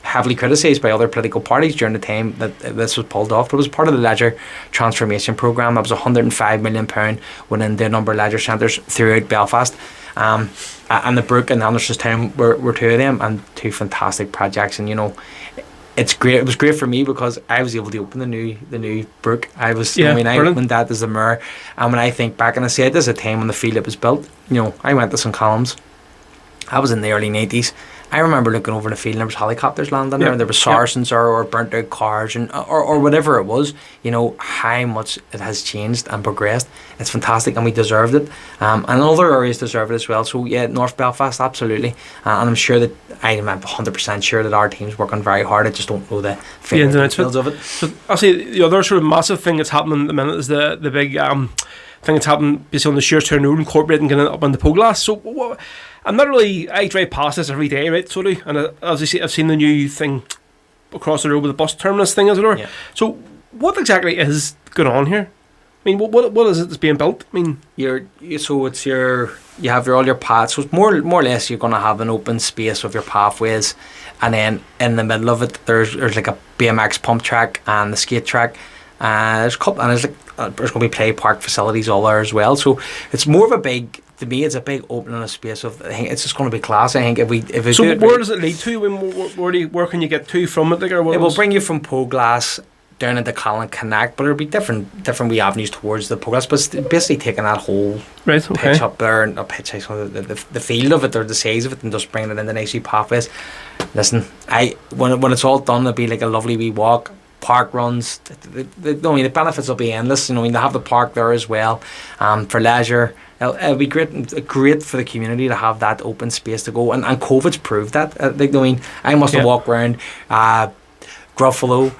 Heavily criticised by other political parties during the time that this was pulled off, but it was part of the leisure transformation programme. It was £105 million went into a number of leisure centres throughout Belfast, and the Brook and Andersonstown were two of them, and two fantastic projects. And you know, it's great. It was great for me because I was able to open the new Brook. I opened that as the mayor, and when I think back, and I said there's a time when the field was built. You know, I went to St Columns. I was in the early 90s. I remember looking over the field and there was helicopters landing there, and there were Saracens or burnt out cars or whatever it was. You know how much it has changed and progressed. It's fantastic, and we deserved it. And other areas deserve it as well. So yeah, North Belfast, absolutely. And I'm sure that I'm 100% sure that our team's working very hard. I just don't know the details of it. So I'll say the other sort of massive thing that's happening at the minute is the big thing that's happening basically on the Shearstown Road, incorporating getting it up on the Poglass. So I drive past this every day, right, sort of, and as I see, I've seen the new thing across the road with the bus terminus thing, as it were. Yeah. So what exactly is going on here? I mean, what is it that's being built? I mean, you have all your paths. So it's more or less you're going to have an open space of your pathways, and then in the middle of it there's like a BMX pump track and the skate track. There's going to be play park facilities all there as well. So it's more of a big to me, it's a big opening of space. I think it's just going to be class. I think if we So do it where right, does it lead to? Where can you get to from it? Like, or what it will was- bring you from Poglass down into Cllr Connect, but it'll be different wee avenues towards the Poglass. But it's basically taking that whole right. Okay. pitch up there, and the field of it or the size of it, and just bringing it into nice wee pathways. Listen, when it's all done, it'll be like a lovely wee walk. Park runs. The benefits will be endless. You know, they have the park there as well, for leisure. It'll be great for the community to have that open space to go. And COVID's proved that. I must have walked around Gruffalo,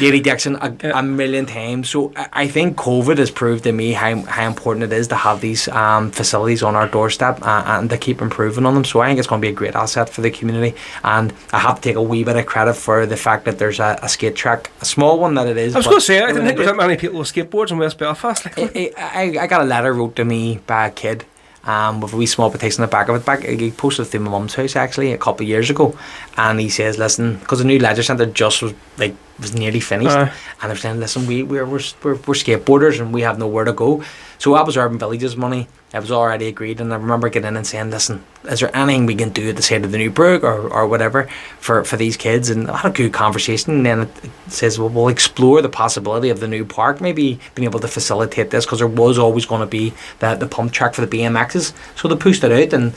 Lady Dixon a million times. So I think COVID has proved to me how important it is to have these facilities on our doorstep and to keep improving on them. So I think it's going to be a great asset for the community. And I have to take a wee bit of credit for the fact that there's a skate track, a small one that it is. I was going to say, I didn't think there was that many people with skateboards in West Belfast. Like, I got a letter wrote to me by a kid with a wee small petition on the back of it. He posted it through my mum's house actually a couple of years ago, and he says, listen, because the new leisure centre just was nearly finished, and they're saying, listen, we're skateboarders and we have nowhere to go. So that was Urban Village's money. It was already agreed, and I remember getting in and saying, listen, is there anything we can do at the side of the new brook or whatever for these kids? And I had a good conversation, and then it says, well, we'll explore the possibility of the new park, maybe being able to facilitate this, because there was always going to be the pump track for the BMXs. So they pushed it out, and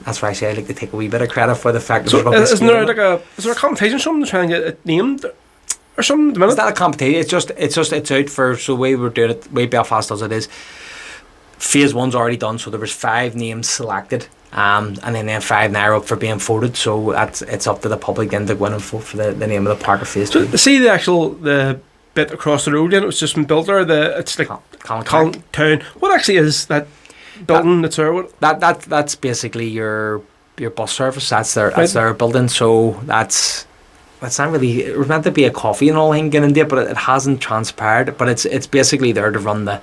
that's why I say I like to take a wee bit of credit for the fact that so there's is there a competition or something to try and get it named or something at the minute? It's not a competition. It's out for, so the way we're doing it, the way Belfast does it is, phase one's already done, so there was 5 names selected, and then 5 now up for being voted. So it's up to the public then to go in and vote for the name of the park of phase 2. So see the bit across the road, then it was just been built there. It's like Cllr Town. What actually is that building that's there? What? That's basically your bus service. That's their building. So it's not really, it was meant to be a coffee and all thing getting into it, but it hasn't transpired. But it's basically there to run the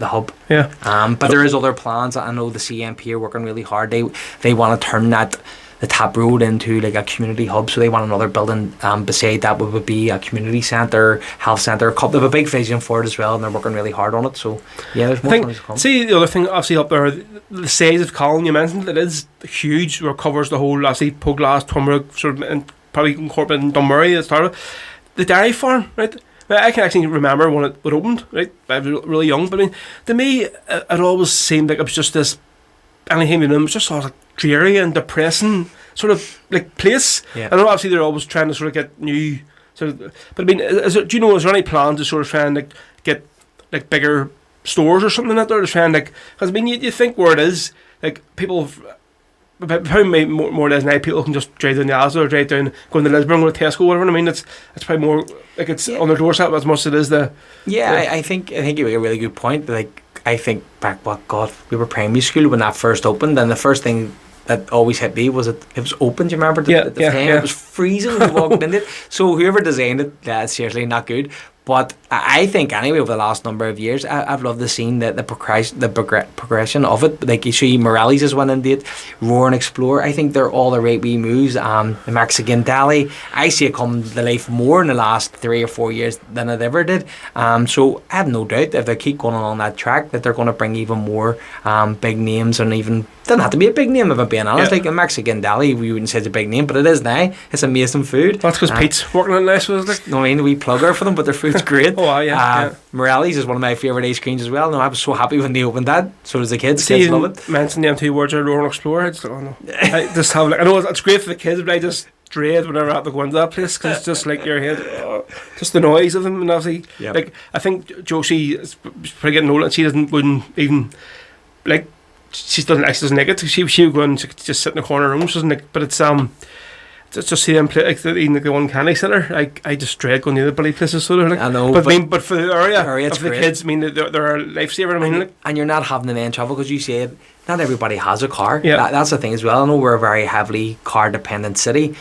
hub. Yeah. But there is other plans. I know the CMP are working really hard. They want to turn the Tap Road into like a community hub. So they want another building beside that would be a community centre, health centre. They have a big vision for it as well, and they're working really hard on it. So yeah, there's more things to come. See, the other thing obviously up there, the size of Cllr, you mentioned, it is huge. Where it covers the whole, obviously, Poglass, Twomrug, sort of, and probably incorporating Dunmurry at the start of it. The dairy farm, right? I can actually remember when it opened, right? I was really young, but I mean, to me, it always seemed like it was just this, anything in them, it was just sort of like dreary and depressing sort of like place. Yeah. I know obviously they're always trying to sort of get new, sort of, but I mean, is there any plan to sort of try and like get like bigger stores or something out there to try and like, because I mean, you think where it is, like people. Probably more or less now people can just drive down the Asda or drive down, go into Lisburn, go to Tesco, whatever. I mean, it's probably more like it's on their doorstep as much as it is the. Yeah, I think you make a really good point. Like I think back, we were primary school when that first opened, and the first thing that always hit me was it was open. Do you remember the time? It was freezing when we walked in it. So whoever designed it, that's seriously not good. But I think anyway, over the last number of years, I've loved the scene, the progression of it. Like you see, Morelli's has went into it, Roar and Explore. I think they're all the right wee moves. The Mexican Deli, I see it come to life more in the last 3 or 4 years than it ever did. So I have no doubt if they keep going along that track, that they're going to bring even more big names, and even doesn't have to be a big name if I'm being honest. Like a Mexican Deli, we wouldn't say it's a big name, but it is now. It's amazing food. That's because Pete's working on nice, was it? No, I mean, we plugger for them, but their food's great. Oh, yeah. Morelli's is one of my favourite ice creams as well. No, I was so happy when they opened that. So does the kids. See, kids love it. Mention them 2 words, Roar and Explore. I just don't know. I just have like, I know it's great for the kids, but I just dread whenever I have to go into that place because it's just like your head, just the noise of them. And obviously, like I think Josie is pretty getting old, and she wouldn't even like. She doesn't like it. She would go and just sit in the corner of the room. She doesn't like, but it's just see them play like the one candy centre. I just dread going near the bloody places. So like, I know, but for the area of the great. kids, I mean, they're a lifesaver. I mean, like, and you're not having to then travel because you said not everybody has a car. Yeah, that's the thing as well. I know we're a very heavily car dependent city,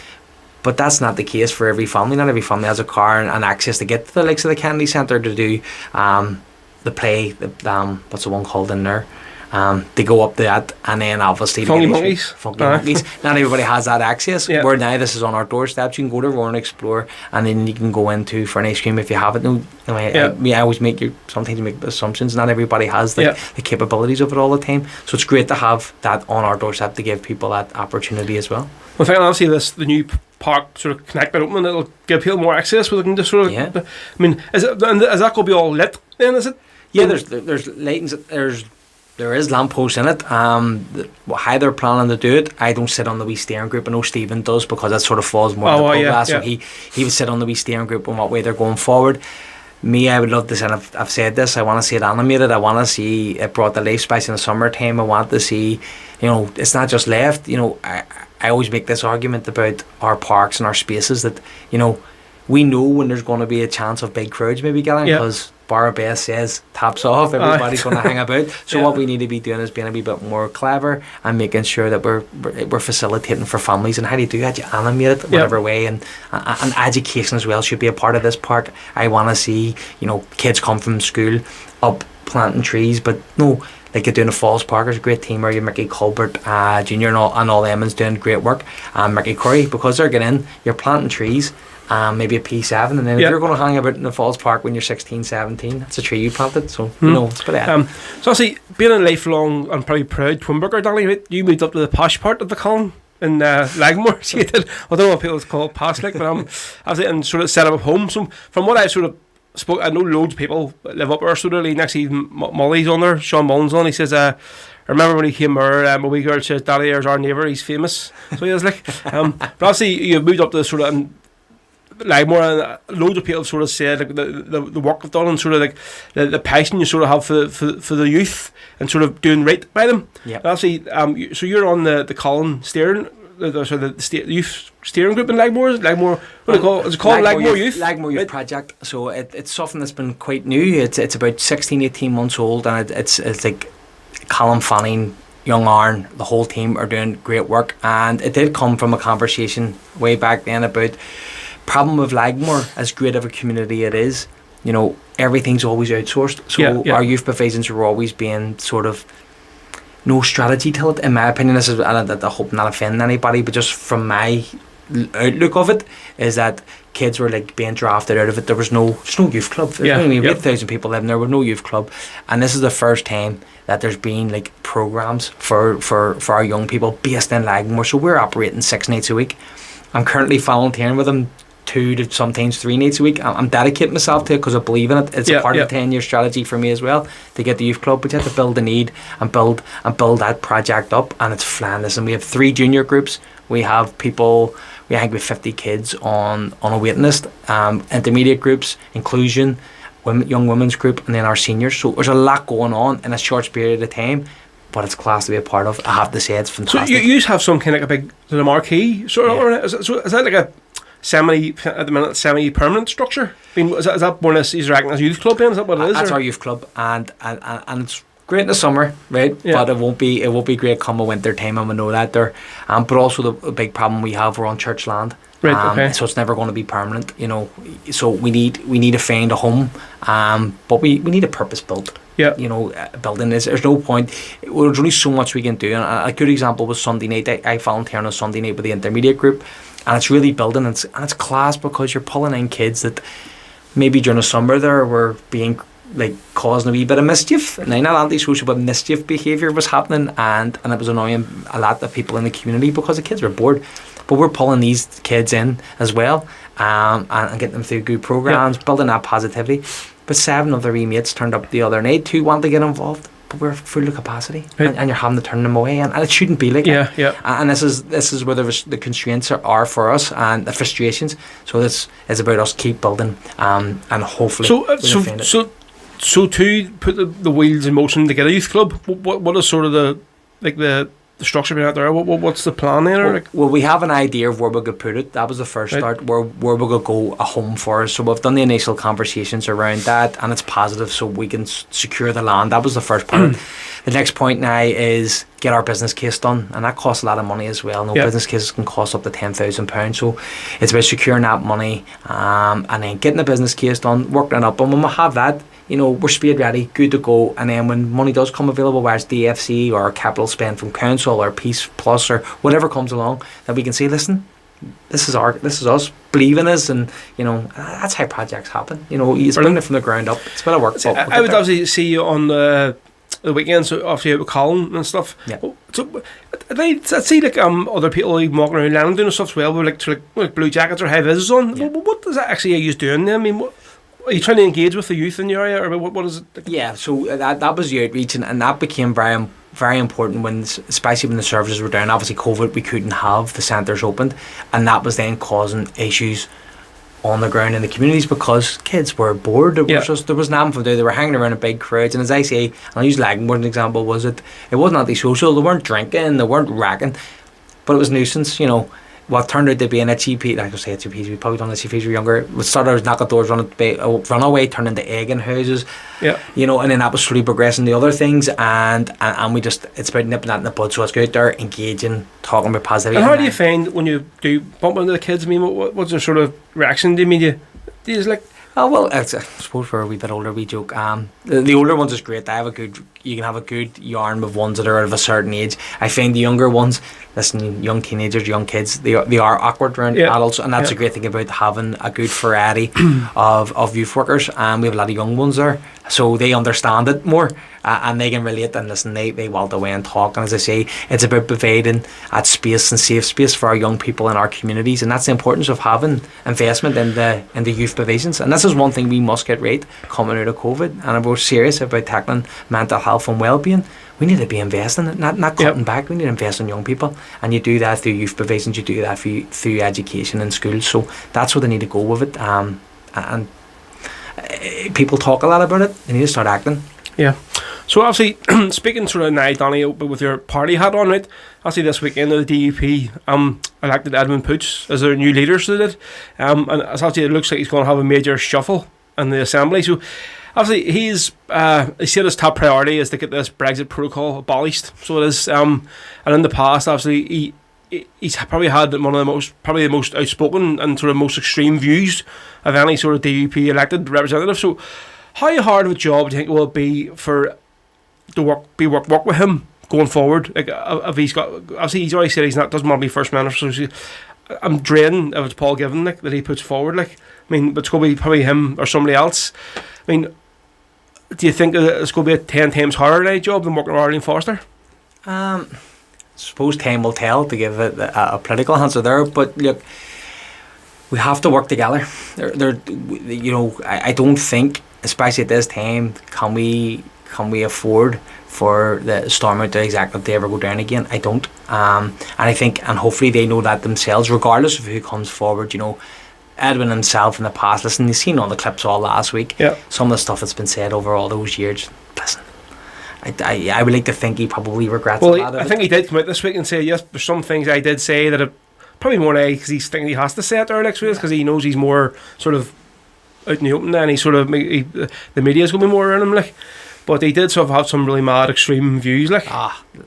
but that's not the case for every family. Not every family has a car and access to get to the likes of the candy centre to do the play. What's the one called in there? They go up to that, and then obviously Funky monkeys. Not everybody has that access. Yeah. Where now this is on our doorsteps. You can go to Roar and explore, and then you can go into for an ice cream if you have it. No, I always sometimes make assumptions. Not everybody has the capabilities of it all the time. So it's great to have that on our doorstep to give people that opportunity as well. Well, I think obviously the new park sort of connect by opening, it'll give people more access where they can just sort of. Yeah. I mean, is that going to be all lit then? Is it? Yeah, there's lightings. There is lampposts in it. How they're planning to do it, I don't sit on the wee steering group. I know Stephen does, because that sort of falls more in the pub. So he would sit on the wee steering group on what way they're going forward. Me, I would love to see, and I've said this, I want to see it animated. I want to see it brought to life, especially in the summertime. I want to see, it's not just left. I always make this argument about our parks and our spaces that, we know when there's going to be a chance of big crowds maybe getting, because Bar Best says taps off, everybody's going to hang about. So what we need to be doing is being a wee bit more clever and making sure that we're facilitating for families. And how do you do that? You animate it whatever way, and education as well should be a part of this park. I want to see kids come from school up planting trees, but no, like you're doing a Falls Park. There's a great team where you Mickey Colbert Jr. and all them is doing great work. Mickey Curry, because they're getting in, you're planting trees. Maybe a P7, and then if you're going to hang about in the Falls Park when you're 16, 17, that's a tree you planted. So it's about that. So obviously, being a lifelong and probably proud Twinburger, Danny, right? You moved up to the posh part of the Cllr in Lagmore. So you did. I don't know what people call it posh, but obviously, and sort of set up a home. So from what I sort of spoke, I know loads of people live up there. Sort of next even Molly's on there, Sean Mullins on. He says, I remember when he came there, a wee girl says, "Daddy, there's our neighbour. He's famous." So he was like, but obviously you moved up to sort of. Like more, loads of people sort of said like the work I've done, and sort of like the passion you sort of have for the youth and sort of doing right by them. Yeah. Obviously, so you're on the Colin steering, the youth steering group in Lagmore. What do you call it? Is it called Lagmore Youth? Lagmore Youth Project. So it's something that's been quite new. It's about 16, 18 months old, and it's like Colin Fanning, young Aaron, the whole team are doing great work. And it did come from a conversation way back then about problem with Lagmore, as great of a community it is, everything's always outsourced. So our youth provisions are always being sort of no strategy to it. In my opinion, this is, and I hope not offend anybody, but just from my outlook of it, is that kids were like being drafted out of it. There's no youth club. We had 1,000 people living there with no youth club, and this is the first time that there's been like programs for our young people based in Lagmore. So we're operating 6 nights a week. I'm currently volunteering with them 2 to sometimes 3 nights a week. I'm dedicating myself to it because I believe in it. It's a part of the 10-year strategy for me as well to get the youth club. But you have to build the need and build that project up, and it's flying. And we have 3 junior groups. We have people. I think we have 50 kids on a waiting list. Intermediate groups, inclusion, young women's group, and then our seniors. So there's a lot going on in a short period of time. But it's class to be a part of. I have to say, it's fantastic. So you have some kind of like a big sort of marquee sort of. Is that like a semi-permanent structure? I mean, is that more or less you're acting as a youth club then? Is that what it is? That's our youth club, and it's great in the summer, right? Yeah. But it won't be great come a winter time, and we know that there. But also the big problem we have, we're on church land. Right, okay. So it's never going to be permanent, So we need to find a home, but we need a purpose built. Yeah. Building this. There's no point. There's only so much we can do. And a good example was Sunday night. I volunteer on a Sunday night with the intermediate group, and it's really building. And it's class because you're pulling in kids that maybe during the summer there were being like causing a wee bit of mischief. Now, not antisocial, but mischief behaviour was happening, and it was annoying a lot of people in the community because the kids were bored. But we're pulling these kids in as well, and getting them through good programs, building that positivity. But 7 of their mates turned up the other night who want to get involved, but we're full of capacity, and you're having to turn them away, and it shouldn't be like that. And this is where the constraints are for us and the frustrations. So this is about us keep building, and hopefully. So to put the wheels in motion to get a youth club, what is sort of the structure behind there? What's the plan there? Well, we have an idea of where we could put it. That was the first start, where we could go a home for us. So we've done the initial conversations around that, and it's positive, so we can secure the land. That was the first part. The next point now is get our business case done, and that costs a lot of money as well. Business cases can cost up to £10,000, so it's about securing that money, and then getting the business case done, working it up, and when we have that, we're spade ready, good to go. And then when money does come available, whether it's DFC or capital spend from council or Peace Plus or whatever comes along, that we can say, listen, this is us, believe in us, and that's how projects happen. You bring it from the ground up. It's a bit of work. I would obviously see you on the weekends, so obviously out with Colin and stuff. Yeah. So I see like other people like walking around Lennon doing stuff as well with like blue jackets or high vis on. Yeah. What does that actually use doing then? I mean, what are you trying to engage with the youth in your area, or what is it? Yeah, so that was the outreach, and that became very important especially when the services were down. Obviously COVID, we couldn't have the centres opened, and that was then causing issues on the ground in the communities because kids were bored. There was nothing to do. They were hanging around in big crowds, and as I say, and I'll use Lagan as an example, it wasn't antisocial. They weren't drinking, they weren't racking, but it was nuisance. What turned out to be an HCP, like I say HCPs, we probably done HCPs when we were younger. We started as knock at doors, run away, turn into egg in houses. Yeah. And then that was slowly progressing to other things, and we just, it's about nipping that in the bud. So let's go out there, engaging, talking about positivity. And how do you find when you do bump into the kids? I mean, what's their sort of reaction? Do you just like? Oh well, I suppose for a wee bit older, we joke. The older ones is great. You can have a good yarn with ones that are of a certain age. I find the younger ones, listen, young teenagers, young kids, they are awkward around adults, and that's a great thing about having a good variety of youth workers. And we have a lot of young ones there, so they understand it more, and they can relate. And listen, they walk away and talk. And as I say, it's about providing that space and safe space for our young people in our communities, and that's the importance of having investment in the youth provisions. And this is one thing we must get right coming out of COVID. And if we're serious about tackling mental health and well-being, we need to be investing, not cutting back. We need to invest in young people, and you do that through youth provisions. You do that through education in schools. So that's where they need to go with it. And people talk a lot about it. They need to start acting. Yeah. So obviously, speaking sort of now, Donny, with your party hat on, right? Obviously this weekend the DUP elected Edmund Poots as their new leader, so they did. And obviously it looks like he's going to have a major shuffle in the assembly. So obviously he said his top priority is to get this Brexit protocol abolished. So it is. And in the past, obviously he's probably had one of the most outspoken and sort of most extreme views of any sort of DUP elected representative. So how hard of a job do you think it will be to work with him going forward? Like, if he's got, obviously he's already said doesn't want to be first minister. So I'm dreading if it's Paul Givan that he puts forward. But it's going to be probably him or somebody else. Do you think it's going to be a 10 times harder job than working with Arlene Foster? I suppose time will tell to give it a political answer there. But look, we have to work together. I don't think, especially at this time, can we afford for the Stormont to executive to ever go down again? I don't. And I think, and hopefully they know that themselves, regardless of who comes forward. Edwin himself in the past, listen, you've seen all the clips all last week. Yeah. Some of the stuff that's been said over all those years. Listen, I would like to think he probably regrets a lot of it. I think he did come out this week and say, yes, there's some things I did say that are probably more because he's thinking he has to say it there next week because he knows he's more sort of out in the open, and the media's going to be more around him, But he did sort of have some really mad, extreme views,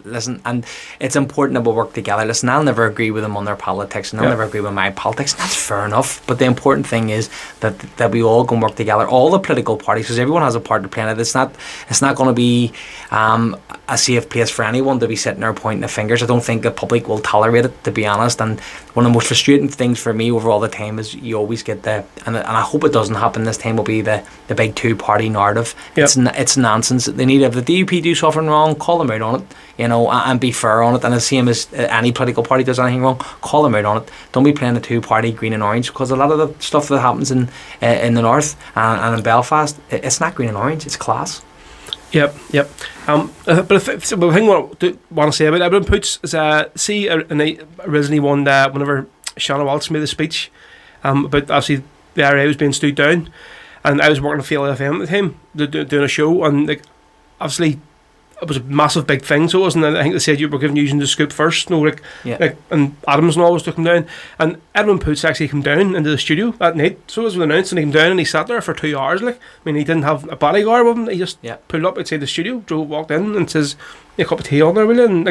Listen, and it's important that we work together. Listen, I'll never agree with them on their politics, and I'll never agree with my politics. That's fair enough. But the important thing is that we all can work together, all the political parties, because everyone has a part to play in it. It's not going to be a safe place for anyone to be sitting there pointing the fingers. I don't think the public will tolerate it, to be honest. And one of the most frustrating things for me over all the time is you always get and I hope it doesn't happen this time, will be the big two-party narrative. Yep. It's nonsense. They need, if the DUP do something wrong, call them out on it, and be fair on it. And the same as any political party does anything wrong, call them out on it. Don't be playing the two-party green and orange, because a lot of the stuff that happens in the north and in Belfast, it's not green and orange, it's class. Yep. But the thing I want to say about Edwin Poots is, and they originally won whenever Shannon Waltz made the speech about obviously the area was being stood down, and I was working at Fein FM at the time, doing a show, and obviously it was a massive big thing, so it wasn't. I think they said you were using the scoop first, and Adams and all was took him down, and Edwin Poots actually came down into the studio that night, so it was announced, and he came down and he sat there for 2 hours. He didn't have a bodyguard with him. He just pulled up outside the studio, walked in and says, "A cup of tea on there, will you?" And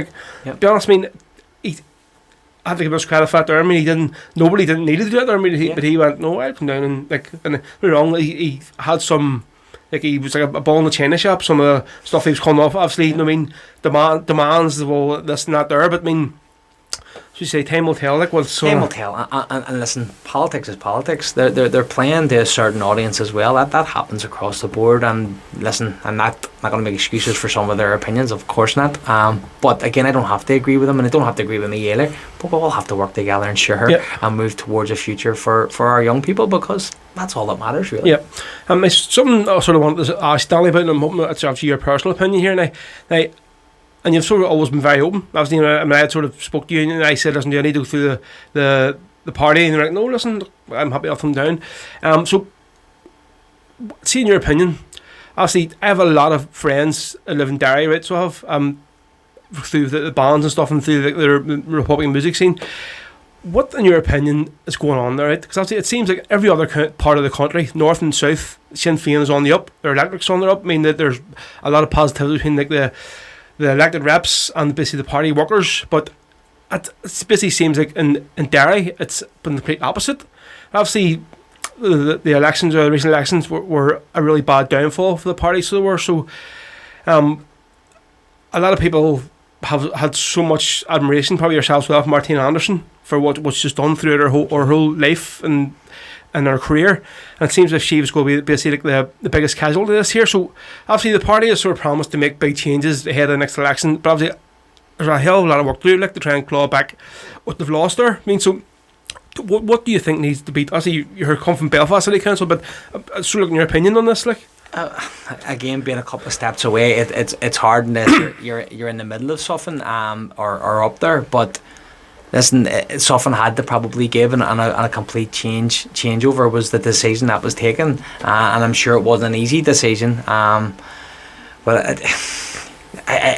to be honest, I have to give us credit for that there. Nobody didn't need to do it there. But he went, "No, I'll come down," and don't be wrong, he had some Like he was like a ball in the china shop. Some of the stuff he was coming off, obviously, you know what I mean, demands, well, this and that there, but I mean, as you say, time will tell. Like, well, Time will tell. And listen, politics is politics. They're playing to a certain audience as well. That happens across the board. And listen, I'm not going to make excuses for some of their opinions. Of course not. But again, I don't have to agree with them, and they don't have to agree with me either. But we'll all have to work together and share and move towards a future for our young people, because that's all that matters, really. Yeah. It's something I sort of wanted to ask Stanley about, and I'm hoping it's actually your personal opinion here now. And you've sort of always been very open. I had sort of spoke to you, and I said, listen, do I need to go through the party? And you're like, no, listen, I'm happy to come down. So, see, in your opinion, obviously, I have a lot of friends that live in Derry, right? So I have, through the bands and stuff, and through the Republican music scene. What, in your opinion, is going on there, right? Because obviously it seems like every other part of the country, north and south, Sinn Fein is on the up, their electric's on the up. I mean, that there's a lot of positivity between like the elected reps and basically the party workers, but it basically seems like in Derry it's been the complete opposite. Obviously, the elections, or the recent elections, were a really bad downfall for the party. So they were. So, a lot of people have had so much admiration, probably yourselves, for Martina Anderson, for what she's done throughout her whole life and her career, and it seems as if she was going to be basically like the biggest casualty this year. So obviously the party has sort of promised to make big changes ahead of the next election, but obviously there's a hell of a lot of work to do, like, to try and claw back what they've lost there. I mean, so what do you think needs to be? Obviously you come from Belfast City Council, but sort of your opinion on this, like. Again, being a couple of steps away, it's hard unless you're in the middle of something, or up there, but. Listen, something had to probably give, and a complete changeover was the decision that was taken, and I'm sure it wasn't an easy decision. But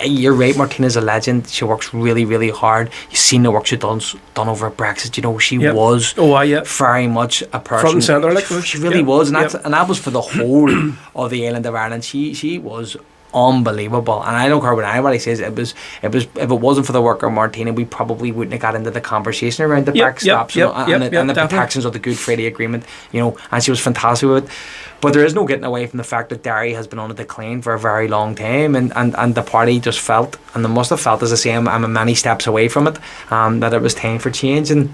you're right, Martina's a legend. She works really, really hard. You've seen the work she's done over Brexit. You know, she was very much a person. Front and centre, like. She really was, and that was for the whole of the island of Ireland. She was unbelievable, and I don't care what anybody says. It was if it wasn't for the work of Martina, we probably wouldn't have got into the conversation around the backstops and the protections of the Good Friday Agreement, you know, and she was fantastic with it. But there is no getting away from the fact that Derry has been on a decline for a very long time, and the party just felt, and they must have felt, as I say, I'm many steps away from it, that it was time for change, and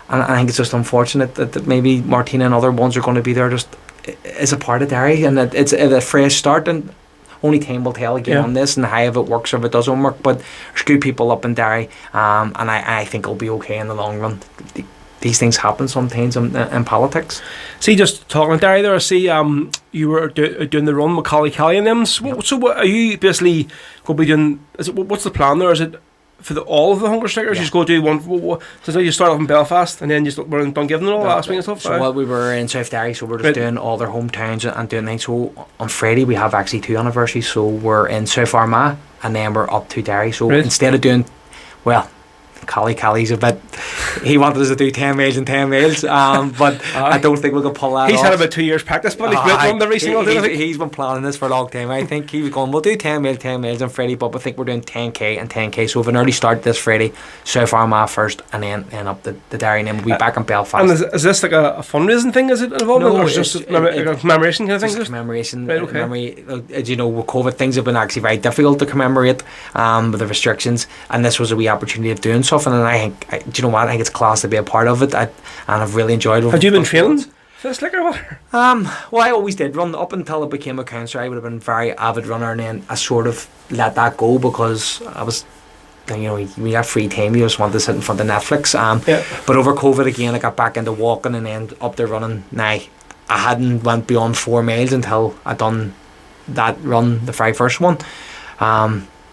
I think it's just unfortunate that maybe Martina and other ones are going to be there just as a part of Derry, and it's a fresh start, and only time will tell again on this and how if it works or if it doesn't work. But there's good people up in Derry, and I think it'll be okay in the long run. These things happen sometimes in politics. See, just talking Derry there, I see you were doing the run with Kelly and them. So what are you basically going to be doing? What's the plan there? Is it for all of the hunger strikers? You just go do one. So you start off in Belfast and then you we're in Dungiven and all that aspect and stuff. So we were in South Derry, so we're just doing all their hometowns and doing things. So on Friday we have actually 2 anniversaries. So we're in South Armagh and then we're up to Derry. So instead of doing, well, Cally's a bit. He wanted us to do 10 miles and 10 miles, but I don't think we can pull that off. He's had about 2 years practice, but he's been planning this for a long time. I think he was going, we'll do 10 miles on Friday, but I think we're doing 10k and 10k. So if an early start this Friday, South Armagh first, and then up the Derry, and then we'll be back in Belfast. And is this like a fundraising thing? Is it involved? No, or is just a commemoration kind of thing? Just commemoration. Right, okay. As you know, with COVID, things have been actually very difficult to commemorate with the restrictions, and this was a wee opportunity of doing something, and I think, do you know what, I think it's class to be a part of it, and I've really enjoyed it. Have you been training for this liquor water? Well, I always did run up until I became a councillor. I would have been a very avid runner, and then I sort of let that go because I was, you know, when you have free time you just want to sit in front of Netflix. But over COVID again I got back into walking and then up there running. Now I hadn't went beyond 4 miles until I done that run, the very first one.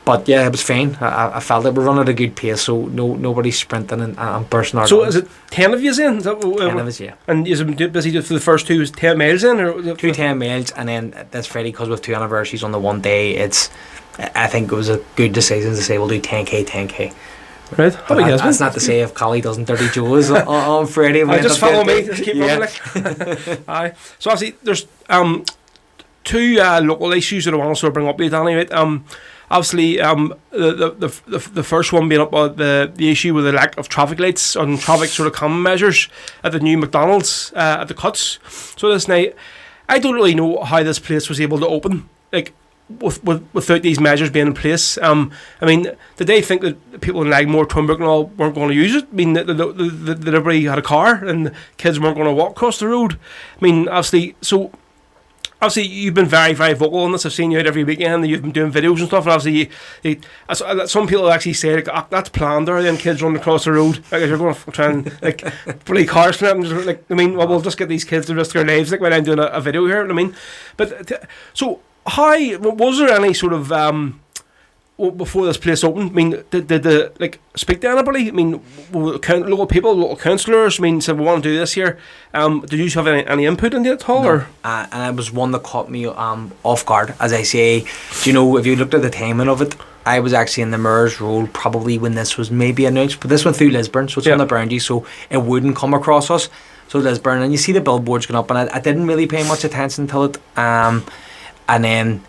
But yeah, it was fine. I felt that we're running at a good pace, so nobody's sprinting and bursting our So lungs. is it 10 of you in? 10 of us, yeah. And is it busy just for the first 2 is 10 miles in? Or 2 10 miles, and then this Friday, because with 2 anniversaries on the one day, I think it was a good decision to say we'll do 10k. Right. But that's not to say if Collie doesn't 30 Joes on Friday. Just follow me. Just keep running. Like. Aye. So obviously there's 2 local issues that I want to sort of bring up with you, Danny. Right. Obviously, the first one being up the issue with the lack of traffic lights and traffic sort of calming measures at the new McDonald's at the Cuts. So this night, I don't really know how this place was able to open, like without these measures being in place. I mean, did they think that people in Lagmore, Twinbrook and all weren't going to use it? I mean, that everybody had a car and the kids weren't going to walk across the road? I mean, obviously you've been very, very vocal on this. I've seen you out every weekend and you've been doing videos and stuff, and obviously some people actually say, like, oh, that's planned there, then kids running across the road, like, you're going to try and, like, bloody cars from them, like, I mean, well, we'll just get these kids to risk their lives, like, when I'm doing a video here, I mean. But so how was there any sort of before this place opened? I mean, did the, like, speak to anybody? I mean, local people, local councillors, I mean, said we want to do this here. Did you have any input into it at all? No. Or? And it was one that caught me off guard, as I say. Do you know, if you looked at the timing of it, I was actually in the mayor's role probably when this was maybe announced, but this went through Lisburn, so it's on the boundary, so it wouldn't come across us. So Lisburn, and you see the billboards going up, and I didn't really pay much attention to it. And then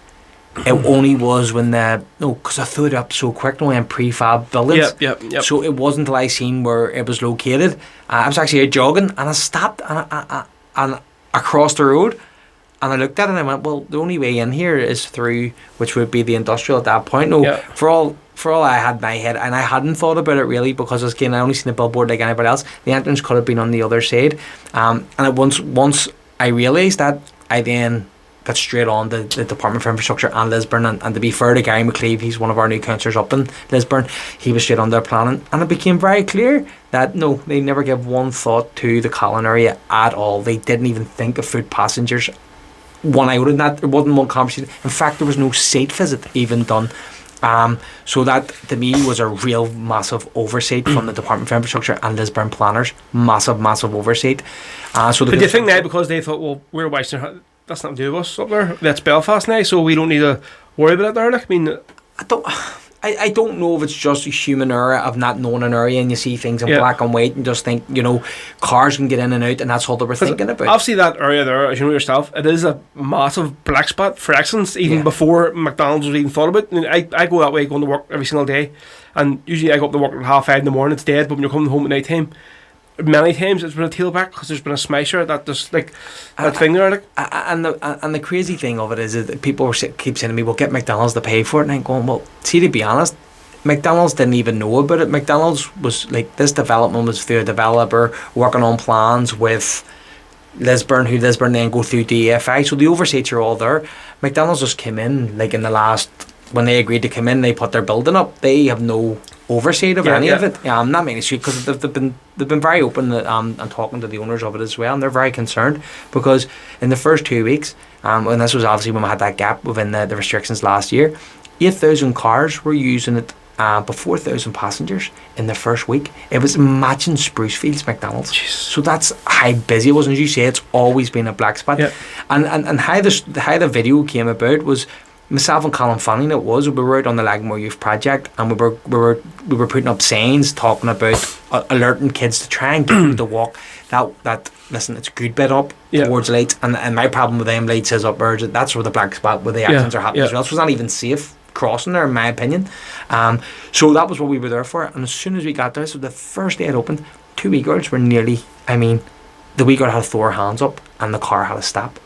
it only was when because I threw it up so quick, in prefab buildings. Yep. So it wasn't until I seen where it was located. I was actually out jogging, and I stopped and I crossed the road, and I looked at it and I went, well, the only way in here is through, which would be the industrial at that point. For all I had in my head, and I hadn't thought about it really, because again, I only seen the billboard like anybody else. The entrance could have been on the other side, and once I realised that, I then got straight on the Department for Infrastructure and Lisburn, and to be fair to Gary McCleave, he's one of our new councillors up in Lisburn, he was straight on their planning, and it became very clear that no, they never gave one thought to the Cllr area at all. They didn't even think of foot passengers. One iota in that, there wasn't one conversation. In fact, there was no site visit even done. So that to me was a real massive oversight from the Department for Infrastructure and Lisburn planners. Massive oversight. But do you think now, because they thought, well, we're wasting, that's nothing to do with us up there, that's Belfast now, so we don't need to worry about it there? Like, I mean, I don't know if it's just a human error of not knowing an area, and you see things in black and white and just think, cars can get in and out, and that's all they were thinking about. Obviously that area there, as you know yourself, it is a massive black spot for accidents, even before McDonald's was even thought about. I mean, I go that way going to work every single day, and usually I go up to work at 5:30 in the morning, it's dead, but when you're coming home at night time, many times it's been a tailback because there's been a smasher that just, like, that thing there, like. And the crazy thing of it is that people keep saying to me, well, get McDonald's to pay for it, and I'm going, well, see, to be honest, McDonald's didn't even know about it. McDonald's was like, this development was through a developer working on plans with Lisburn, who Lisburn then go through DFI, so the oversights are all there. McDonald's just came in, like, in the last, when they agreed to come in, they put their building up. They have no oversight of any of it. Not mainly because they've been very open and talking to the owners of it as well, and they're very concerned because in the first 2 weeks, and this was obviously when we had that gap within the restrictions last year, 8,000 cars were using it, but 4,000 passengers in the first week. It was matching Sprucefields McDonald's. Jesus. So that's how busy it was, and as you say, it's always been a black spot. And how the video came about was, myself and Colin Fanning, we were out on the Lagmore Youth Project, and we were putting up signs talking about alerting kids to try and get them to walk that listen, it's a good bit up towards lights, and my problem with them lights is up there, that's where the black spot where the accidents are happening as well. So it's not even safe crossing there, in my opinion. So that was what we were there for, and as soon as we got there, so the first day it opened, 2 wee girls were nearly, I mean, the wee girl had to throw her hands up and the car had to stop,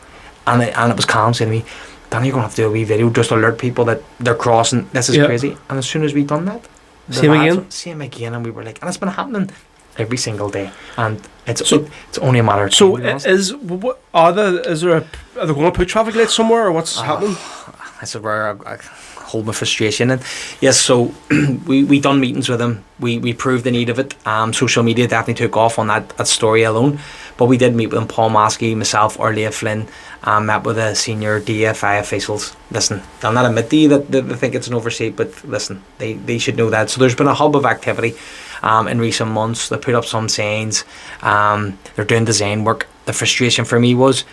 and it was Colin saying to me, Danny, you're going to have to do a wee video just to alert people that they're crossing. This is crazy. And as soon as we done that, same again, and we were like, and it's been happening every single day, and it's only a matter of time. So are they going to put traffic lights somewhere, or what's happening? This is where I hold my frustration. And yes, so we done meetings with them. We proved the need of it. Social media definitely took off on that story alone. But we did meet with them, Paul Maskey, myself, Orlea Flynn, met with the senior DFI officials. Listen, they'll not admit to you that they think it's an oversight, but listen, they should know that. So there's been a hub of activity in recent months. They put up some signs. They're doing design work. The frustration for me was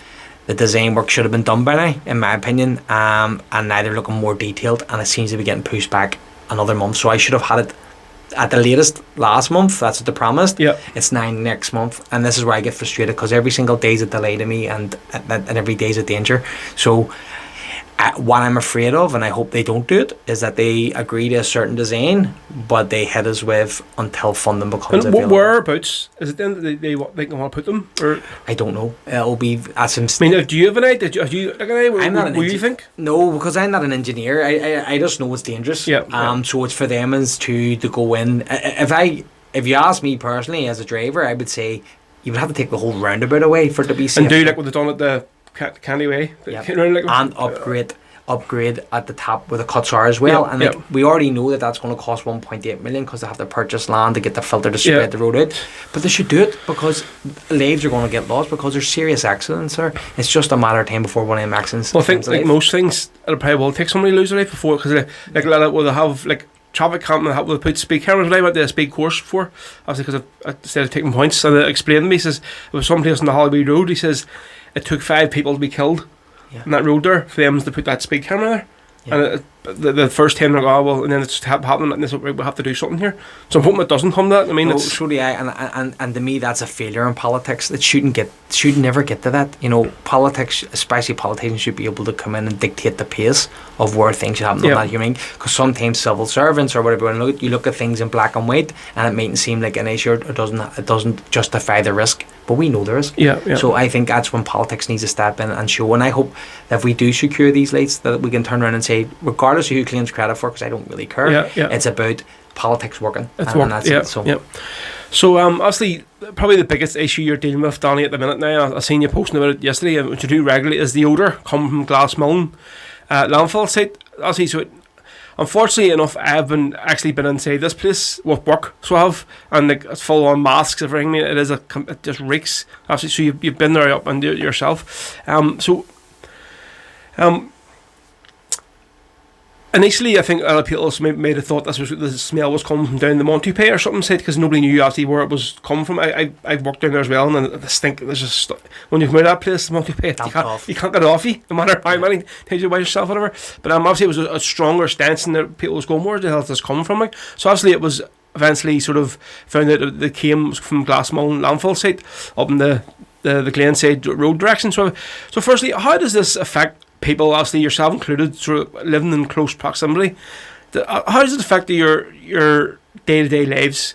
the design work should have been done by now, in my opinion, and now they're looking more detailed, and it seems to be getting pushed back another month. So I should have had it at the latest last month. That's what they promised. It's now next month, and this is where I get frustrated, because every single day is a delay to me, and every day is a danger. So what I'm afraid of, and I hope they don't do it, is that they agree to a certain design, but they hit us with until funding becomes And available. whereabouts is it then that they want to put them? Or I don't know. It'll be as I mean, do you have an idea? Do you like an idea? I'm not an What do you think? No, because I'm not an engineer. I just know it's dangerous. Yeah. So it's for them is to go in. If you ask me personally as a driver, I would say you would have to take the whole roundabout away for it to be safe. And do like what they've done at the Candy Way. Yep. Like, And upgrade at the top with a Cllr as well. Yep, And yep. we already know that that's going to cost 1.8 million because they have to purchase land to get the filter to spread the road out. But they should do it because lives are going to get lost because there's serious accidents there. It's just a matter of time before one of them accidents. Well, I think like most things, it'll probably will take somebody to lose their life before, because like will they have like traffic camp and will put speed cameras. When I went to a speed course before, obviously because instead of taking points, and they explained to me, he says there was some place on the Holloway Road. He says it took 5 people to be killed on that road there for them to put that speed camera there. And the first 10 were like, oh well, and then it's happening, and this we have to do something here. So I'm hoping it doesn't come to that. I mean, it's surely and to me that's a failure in politics. It should never get to that. You know, politics, especially politicians, should be able to come in and dictate the pace of where things should happen. Not you mean, because sometimes civil servants or whatever, you look at things in black and white, and it mightn't seem like an issue. It doesn't justify the risk, but we know the risk. So I think that's when politics needs to step in and show. And I hope that if we do secure these lights, that we can turn around and say, regardless of who claims credit for, because I don't really care, it's about politics working. It's working. That's it. So obviously, probably the biggest issue you're dealing with, Danny, at the minute now, I seen you posting about it yesterday, which you do regularly, is the odour coming from Glassmullen landfill site. Obviously, so unfortunately enough, I've been inside this place with work, so I have, and like it's full on masks, everything. I mean, it just reeks. Obviously, so you've been there up and do it yourself. Initially, I think a lot of people may have thought the smell was coming from down the Montupay or something, said, because nobody knew actually where it was coming from. I've worked down there as well, and the stink, there's just, when you come out of that place, Montupay, you can't get it off you, no matter how many times you wear yourself, whatever. But obviously it was a stronger stench, and people was going, where the hell is this coming from? Like, so obviously it was eventually sort of found out that it came from Glassmullen landfill site up in the Glenside road direction. So firstly, how does this affect people, obviously yourself included, sort of living in close proximity? How does it affect your day-to-day lives?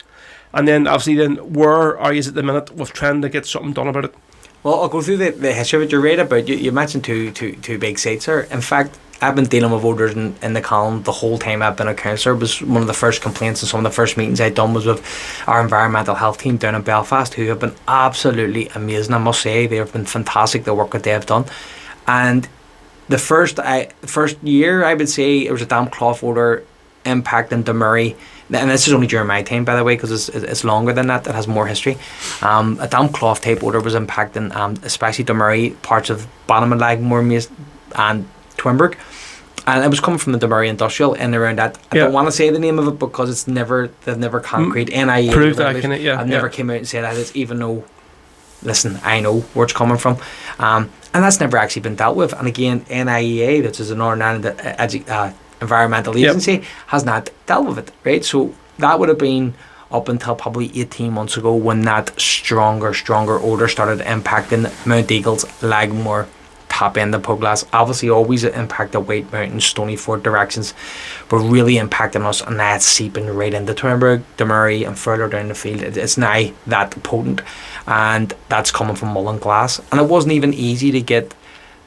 And then obviously where are you at the minute with trying to get something done about it? Well, I'll go through the history of it. You're right about, you mentioned two big sites there. In fact, I've been dealing with voters in the column the whole time I've been a councillor. It was one of the first complaints and some of the first meetings I'd done was with our environmental health team down in Belfast, who have been absolutely amazing. I must say, they have been fantastic, the work that they have done. And the first year, I would say, it was a damp cloth odour impact in Demurray, and this is only during my time, by the way, because it's longer than that. It has more history. A damp cloth type odour was impacting, especially Demurray, parts of Bonham and Twinburg, and it was coming from the Demurray Industrial and around that. I don't want to say the name of it because they've never concrete NIA proved that. I've never came out and said that, even though, listen, I know where it's coming from. And that's never actually been dealt with. And again, NIEA, which is the Northern Ireland Environmental Agency, has not dealt with it, right? So that would have been up until probably 18 months ago when that stronger odour started impacting Mount Eagles, Lagmore, top end of Puglass. Obviously, always impacted White Mountain, Stonyford directions, but really impacting us, and that's seeping right into Twinburg, Demurray, and further down the field. It's now that potent, and that's coming from Mullen Glass. And it wasn't even easy to get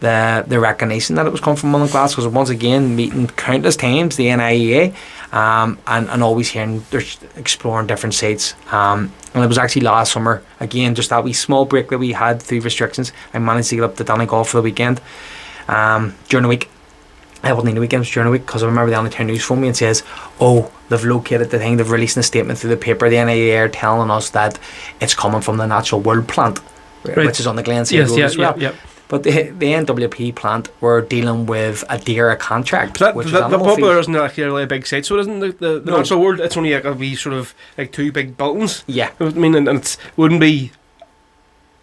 the recognition that it was coming from Mullen Glass, because once again, meeting countless times the NIEA, and always hearing they're exploring different sites. And it was actually last summer, again, just that wee small break that we had through restrictions, I managed to get up to Donegal for the weekend, during the week. I wasn't in the weekends, during the week, because I remember the Only Town News phoned me and says, oh, they've located the thing, they've released a statement through the paper, the NIA are telling us that it's coming from the Natural World plant, which is on the Glenside Road as well. But the NWP plant were dealing with a DERA contract. The Popular isn't actually really a big site, so it isn't the Natural World. It's only like a wee sort of like 2 big buildings. Yeah. I mean, and it wouldn't be,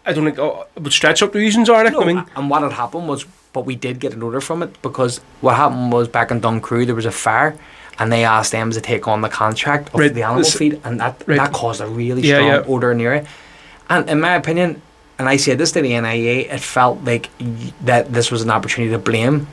I don't think it would stretch up the regions, are no, I mean, and what had happened was, but we did get an order from it, because what happened was back in Duncrew there was a fire, and they asked them to take on the contract of the animal feed, and that caused a really strong odour in the area. And in my opinion, and I said this to the NIA, it felt like that this was an opportunity to blame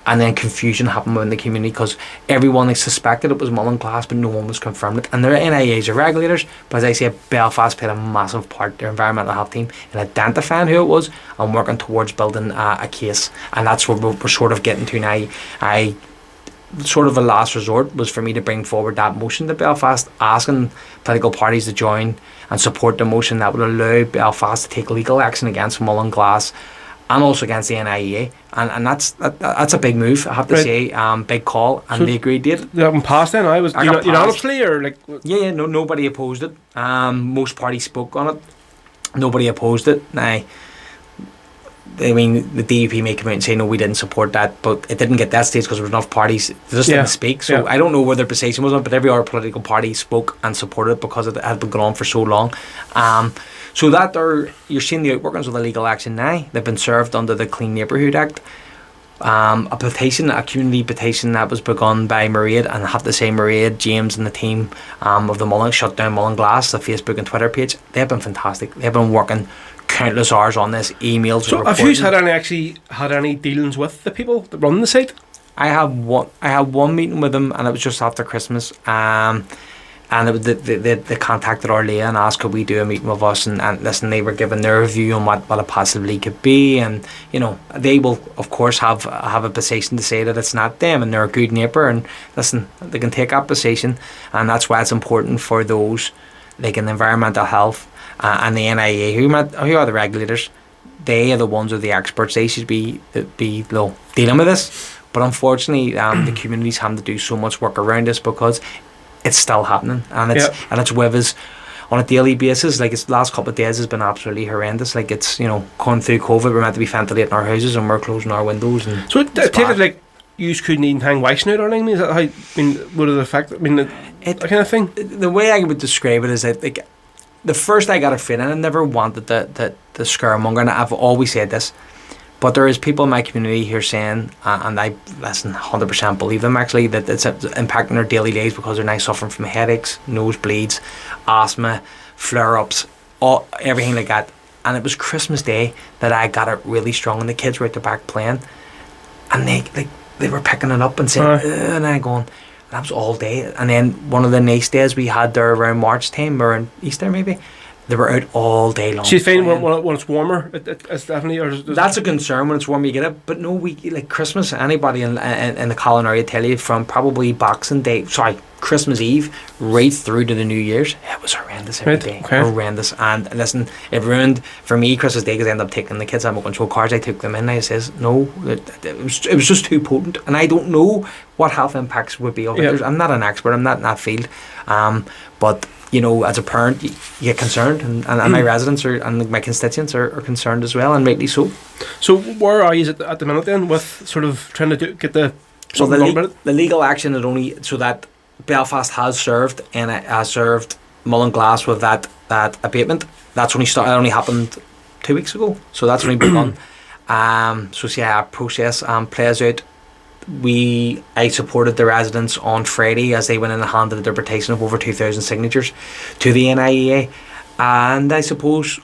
and then confusion happened within the community because everyone suspected it was Mullingar, but no one was confirmed it. And their NIAs are regulators, but as I say, Belfast played a massive part, their environmental health team, in identifying who it was and working towards building a case. And that's what we're sort of getting to now. I sort of a last resort was for me to bring forward that motion to Belfast, asking political parties to join and support the motion that would allow Belfast to take legal action against Mullingar and also against the NIA, and that's a big move, I have to say, big call, and so they agreed to it. They haven't passed then. I was unanimously, or like no, nobody opposed it. Most parties spoke on it. Nobody opposed it. Now, I mean, the DUP may come out and say no, we didn't support that, but it didn't get that stage because there was enough parties. They just didn't speak. So I don't know where their position was on, but every other political party spoke and supported it because it had been going on for so long. So that you're seeing the outworkings of the legal action now. They've been served under the Clean Neighbourhood Act. A community petition that was begun by Mairead, and I have to say Mairead, James and the team of the Shut Down Mullingar, the Facebook and Twitter page, they've been fantastic. They've been working countless hours on this, emails. So have you had any dealings with the people that run the site? I had one meeting with them, and it was just after Christmas. And it was they contacted our Leah and asked could we do a meeting with us, and listen, they were giving their view on what it possibly could be, and they will of course have a position to say that it's not them, and they're a good neighbour, and listen, they can take that position, and that's why it's important for those like in environmental health and the NIA who are the regulators. They are the ones who are the experts. They should be dealing with this, but unfortunately the community's having to do so much work around this because it's still happening, and it's with us on a daily basis. Like, its last couple of days has been absolutely horrendous. Like, it's going through COVID, we're meant to be ventilating our houses and we're closing our windows. And so take it like you couldn't even hang washing out or anything. Is that how? I mean, would it affect? I mean, that kind of thing. The way I would describe it is that, like, the first I got a feeling, I never wanted the scaremonger, and I've always said this. But there is people in my community who are saying, and I 100% believe them actually, that it's impacting their daily lives because they're now suffering from headaches, nosebleeds, asthma, flare-ups, everything like that. And it was Christmas Day that I got it really strong, and the kids were at the back playing, and they were picking it up and saying, and I going, that was all day. And then one of the nice days we had there around March time, or in Easter maybe, they were out all day long. So you find when it's warmer, it's definitely... That's a concern. When it's warm, you get it. But no, like Christmas, anybody in the Cllr area tell you from probably Christmas Eve right through to the New Year's, it was horrendous every day. Okay. Horrendous. And listen, it ruined for me Christmas Day because I ended up taking the kids out of control cars. I took them in. I says, no, it was just too potent. And I don't know what health impacts would be of it. I'm not an expert. I'm not in that field. But... as a parent, you get concerned, and my residents and my constituents are concerned as well, and rightly so. So where are you at the minute then with sort of trying to get the... So the legal action is only so that Belfast has served, and it has served Mullingar with that abatement. That's only started. It only happened 2 weeks ago, so that's only begun. Our process plays out. I supported the residents on Friday as they went in and handed their petition of over 2,000 signatures to the NIEA, and I suppose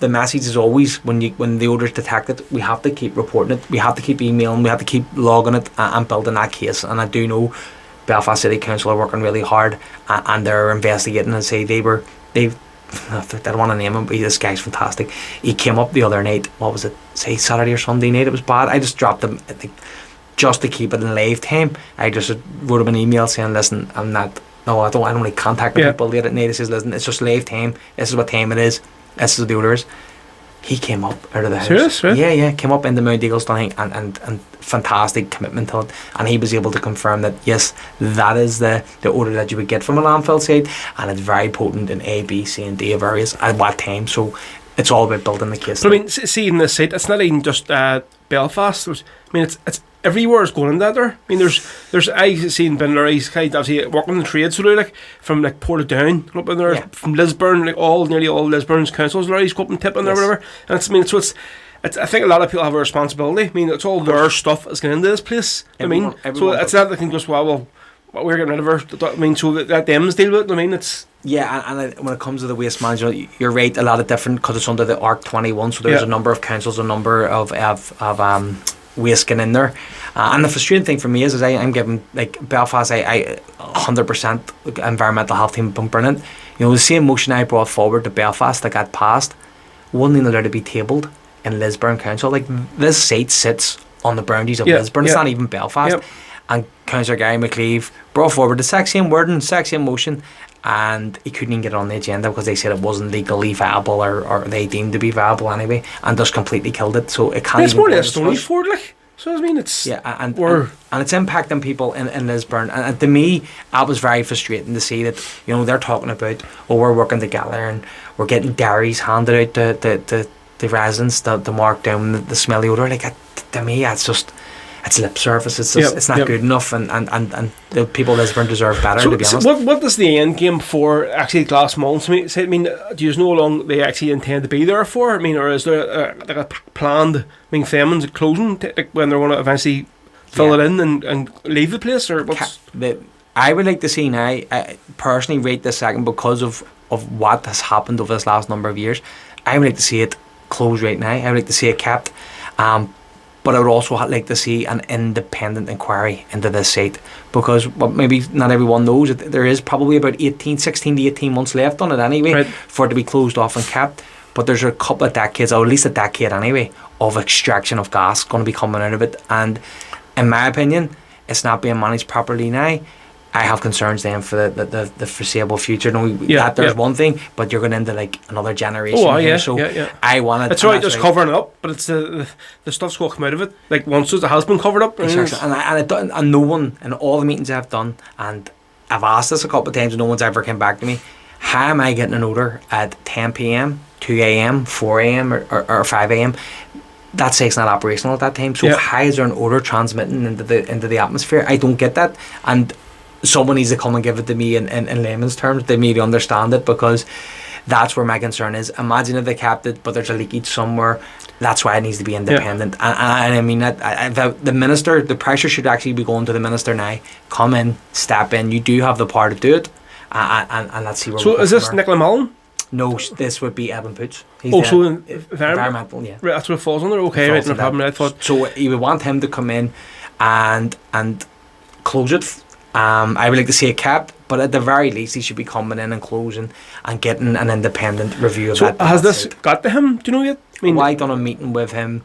the message is always when the odour is detected, we have to keep reporting it, we have to keep emailing, we have to keep logging it and building that case. And I do know Belfast City Council are working really hard, and they're investigating, and say I don't want to name him, but this guy's fantastic. He came up the other night, what was it, say Saturday or Sunday night, it was bad. I just dropped him, I think, just to keep it in live time. I just wrote him an email saying, listen, I don't really contact people late at night. He says, listen, it's just live time, this is what time it is, this is what the order is. He came up out of the house. Serious, right? Yeah, came up into Mount Eaglestone and fantastic commitment to it, and he was able to confirm that yes, that is the order that you would get from a landfill site, and it's very potent in A, B, C and D of areas at what time. So it's all about building the case. But I mean, see in this site, it's not even just Belfast. It's everywhere is going in that there. I mean, there's I've seen been there. He's kind of obviously working in the trade, so like from like Portadown up in there, from Lisburn, like nearly all Lisburn's councils there. He's go up and tip in there, whatever. And it's I think a lot of people have a responsibility. I mean, it's all their stuff that's going into this place. Everyone so it's not they can just well we're getting rid of her. I mean, so that them's deal with it. I mean, it's. Yeah, and when it comes to the waste management, you're right. A lot of different because it's under the ARC 21. So there's a number of councils, a number of waste getting in there. And the frustrating thing for me is I'm giving, like, Belfast, I 100% environmental health team been brilliant. You know, the same motion I brought forward to Belfast that got passed wasn't allowed to be tabled in Lisburn Council. Like, this seat sits on the boundaries of Lisburn. It's not even Belfast. And Councillor Gary McLeave brought forward the exact same wording, exact same motion, and he couldn't even get it on the agenda because they said it wasn't legally viable, or they deemed to be viable anyway, and just completely killed it. So it can't. It's even more or less Stony Ford, like. So I mean, it's and it's impacting people in Lisburn, and to me, that was very frustrating to see that, you know, they're talking about, oh, we're working together and we're getting dairies handed out to the residents to mark down the smelly odour. Like, to me, that's just, it's lip service. It's just, it's not good enough, and the people of Lisburn deserve better, to be honest. So what is the end game for actually Glassmullen? I mean, do you know how long they actually intend to be there for? I mean, or is there like a planned, famines closing, like when they're going to eventually fill it in and leave the place, or what's? I would like to see now, I personally rate this second because of what has happened over this last number of years. I would like to see it closed right now. I would like to see it kept. But I would also like to see an independent inquiry into this site, because what maybe not everyone knows, that there is probably about 16 to 18 months left on it anyway, for it to be closed off and kept. But there's a couple of decades, or at least a decade anyway, of extraction of gas going to be coming out of it. And in my opinion, it's not being managed properly now. I have concerns then for the foreseeable future. No, there's one thing, but you're going into like another generation here. I want it. It's right, just covering it up, but it's the stuff's going to come out of it. Like, once it has been covered up. Exactly. And no one, in all the meetings I've done, and I've asked this a couple of times, and no one's ever come back to me. How am I getting an odour at 10 p.m, 2 a.m, 4 a.m, or 5 a.m? That site's not operational at that time. So how is there an odour transmitting into the atmosphere? I don't get that. And someone needs to come and give it to me in layman's terms. They need to understand it, because that's where my concern is. Imagine if they kept it, but there's a leakage somewhere. That's why it needs to be independent. And I mean, the minister, the pressure should actually be going to the minister now. Come in, step in. You do have the power to do it, and let's see where. So is this Nicola Mullen? No, this would be Evan Poots. He's also environmental, yeah. Right, that's what it falls under. Okay, right, no problem. I thought so. You would want him to come in and close it. I would like to see it kept, but at the very least, he should be coming in and closing and getting an independent review of that. So has this got to him? Do you know yet? I mean, I done a meeting with him.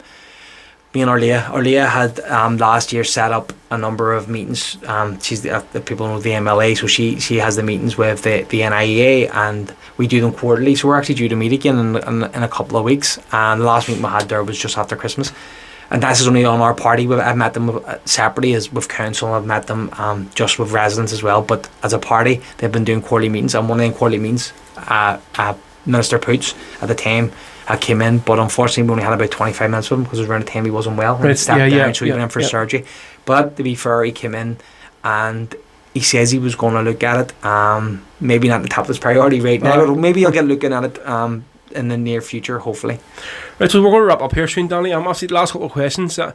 Me and Orlia. Orlia had last year set up a number of meetings. She's the people know the MLA, so she has the meetings with the NIEA, and we do them quarterly. So we're actually due to meet again in a couple of weeks. And the last meeting we had there was just after Christmas. And this is only on our party. I've met them separately as with council. I've met them just with residents as well. But as a party, they've been doing quarterly meetings. And one of them quarterly meetings, Minister Poots at the time came in, but unfortunately we only had about 25 minutes with him because it was around the time he wasn't well. And he stepped down, so he went in for surgery. But to be fair, he came in and he says he was going to look at it. Maybe not the top of his priority right now, but maybe he'll get looking at it in the near future, hopefully. Right, so we're going to wrap up here soon, Danny. Obviously, the last couple of questions. So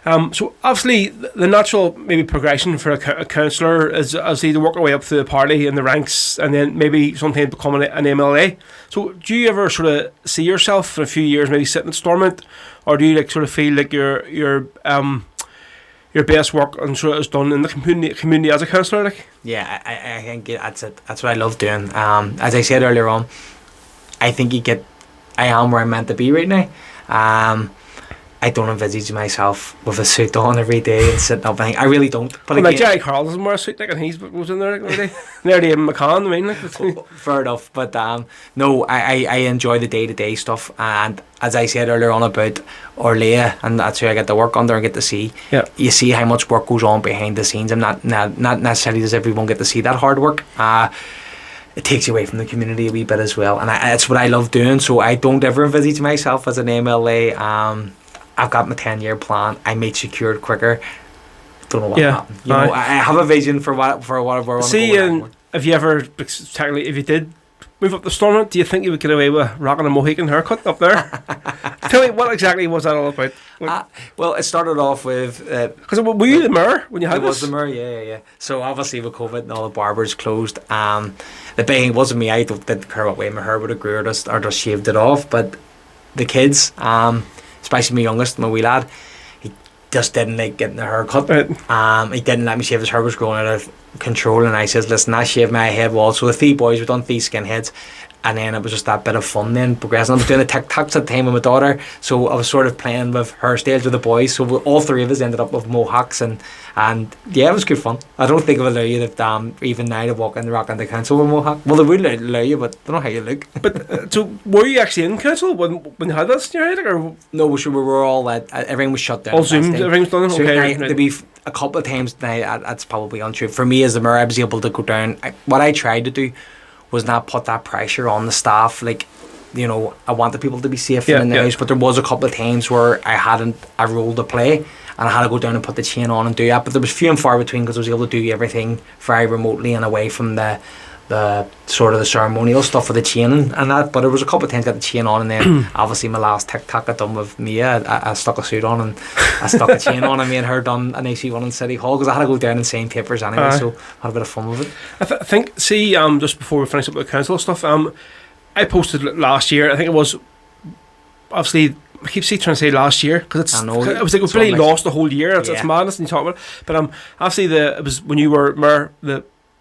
obviously, the natural maybe progression for a councillor is obviously to work our way up through the party and the ranks, and then maybe sometimes becoming an MLA. So do you ever sort of see yourself for a few years maybe sitting at Stormont, or do you like sort of feel like your best work and sort of is done in the community as a councillor? Like? Yeah, I think that's it. That's what I love doing. As I said earlier on, I think I am where I'm meant to be right now. I don't envisage myself with a suit on every day and sitting up. I really don't. But like Jerry Carl doesn't wear a suit, like, and he was in there every day. Nearly Ian McCann, I mean, like. Fair enough, but no, I enjoy the day-to-day stuff, and as I said earlier on about Orlea, and that's who I get to work under and get to see. Yeah. You see how much work goes on behind the scenes, and not necessarily does everyone get to see that hard work. It takes you away from the community a wee bit as well, and that's what I love doing. So I don't ever envisage myself as an MLA. I've got my 10-year plan. I made secured quicker. Don't know what happened. You know, I have a vision for what I want to go. See, if you ever technically, if you did move up to Stormont, do you think you would get away with rocking a Mohican haircut up there? Tell me, what exactly was that all about? Well, it started off with because were you the mayor when you had this? I was the mayor, yeah. So obviously with COVID and all the barbers closed, the big thing wasn't me. I didn't care what way my hair would have grew or just shaved it off. But the kids, especially my youngest, my wee lad, just didn't like getting the haircut. Right. He didn't let me shave. His hair was growing out of control, and I says, listen, I shaved my head wall. So the three boys, we done three skinheads, and then it was just that bit of fun then progressing. I was doing the TikToks at the time with my daughter, so I was sort of playing with hairstyles with the boys. So all three of us ended up with mohawks, and yeah, it was good fun. I don't think it would allow you that even now to walk in the rock and the council with a mohawk. Well, they would allow you, but I don't know how you look. But so were you actually in council when you had this in your head, like, or No, so we were all everything was shut down. all zoomed? Everything was done. So Okay. now, Right. to be a couple of times now, that's probably untrue. For me as the mayor, I was able to go down. What I tried to do was not put that pressure on the staff. Like, you know, I wanted people to be safe in the house, but there was a couple of times where I hadn't a role to play, and I had to go down and put the chain on and do that. But there was few and far between because I was able to do everything very remotely and away from the sort of the ceremonial stuff with the chain and that. But there was a couple of times I got the chain on, and then obviously my last TikTok I done with Mia, I stuck a suit on and I stuck a chain on, and me and her done an AC one in City Hall because I had to go down and sign papers anyway. So I had a bit of fun with it. I think, see, just before we finish up with the council stuff, I posted last year. I think it was obviously. I keep trying to say last year because it was like we've really lost the whole year. It's madness, and you talk about it. But obviously it was when you were mayor.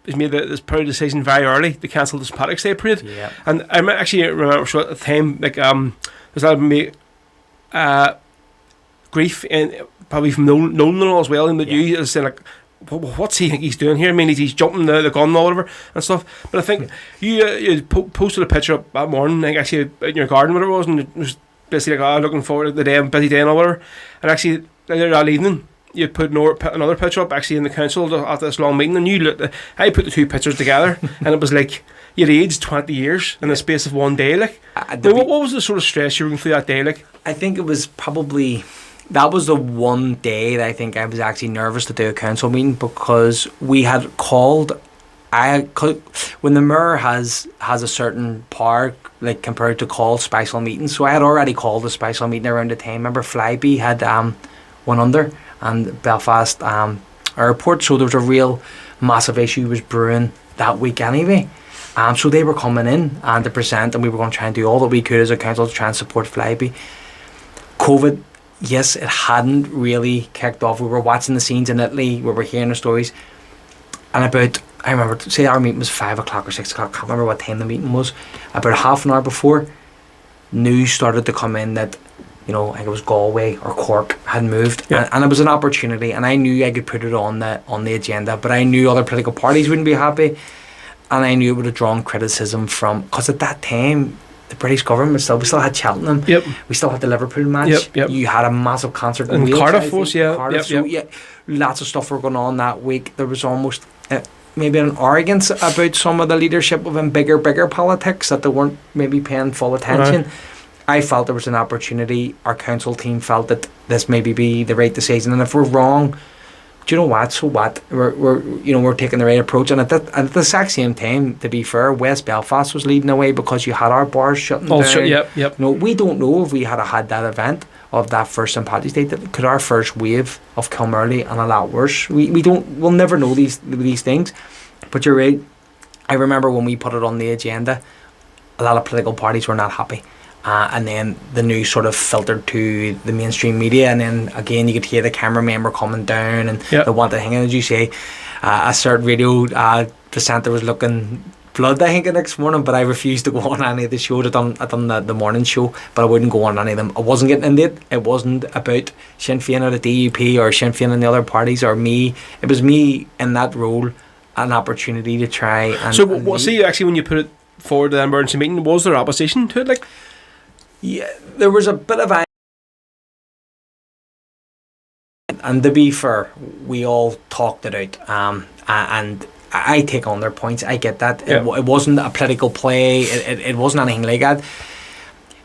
It made this proud decision very early to cancel this Patrick's Day parade. Yeah. And I actually remember at the time, like there's a lot of me grief and probably from Nolan and all as well, and that you as saying like, what's he think he's doing here? I mean, he's jumping the gun or whatever and stuff. But I think you posted a picture up that morning, like actually in your garden, whatever it was, and it was basically like, looking forward to the day, busy day and all whatever. And actually later that evening, you put another picture up actually in the council after this long meeting, and I put the two pictures together, and it was like you'd aged 20 years in the space of one day. Like, what was the sort of stress you were going through that day? Like, I think it was probably that was the one day that I think I was actually nervous to do a council meeting because we had called. When the mayor has a certain power, like compared to call special meetings, so I had already called a special meeting around the time. Remember, Flyby had went under, and Belfast airport, so there was a real massive issue was brewing that week anyway. So they were coming in and to present, and we were going to try and do all that we could as a council to try and support Flyby. COVID, yes, it hadn't really kicked off. We were watching the scenes in Italy, we were hearing the stories, and I remember, say our meeting was 5 o'clock or 6 o'clock, I can't remember what time the meeting was. About half an hour before, news started to come in that, you know, I think it was Galway or Cork had moved, and it was an opportunity, and I knew I could put it on the agenda, but I knew other political parties wouldn't be happy, and I knew it would have drawn criticism from, because at that time the British government we still had Cheltenham, we still had the Liverpool match, you had a massive concert in Wales, Cardiff was, Cardiff, so lots of stuff were going on that week. There was almost maybe an arrogance about some of the leadership within bigger politics that they weren't maybe paying full attention. I felt there was an opportunity. Our council team felt that this maybe be the right decision, and if we're wrong, do you know what? So what? We're taking the right approach. And at the exact same time, to be fair, West Belfast was leading the way because you had our bars shutting down. No, we don't know if we had that event of that first St. Patrick's Day, could our first wave of Cllr and a lot worse. We'll never know these things. But you're right. I remember when we put it on the agenda, a lot of political parties were not happy. And then the news sort of filtered to the mainstream media, and then again you could hear the cameramen were coming down and they wanted to hang out, as you say. A certain radio presenter was looking blood, I think, the next morning, but I refused to go on any of the shows. I done the morning show, but I wouldn't go on any of them. I wasn't getting into it. It wasn't about Sinn Féin or the DUP or Sinn Féin and the other parties or me. It was me in that role, an opportunity to try and... So see, actually, when you put it forward to the emergency meeting, was there opposition to it? Like, yeah, there was a bit of and to be fair, we all talked it out, and I take on their points. I get that. It wasn't a political play. It wasn't anything like that.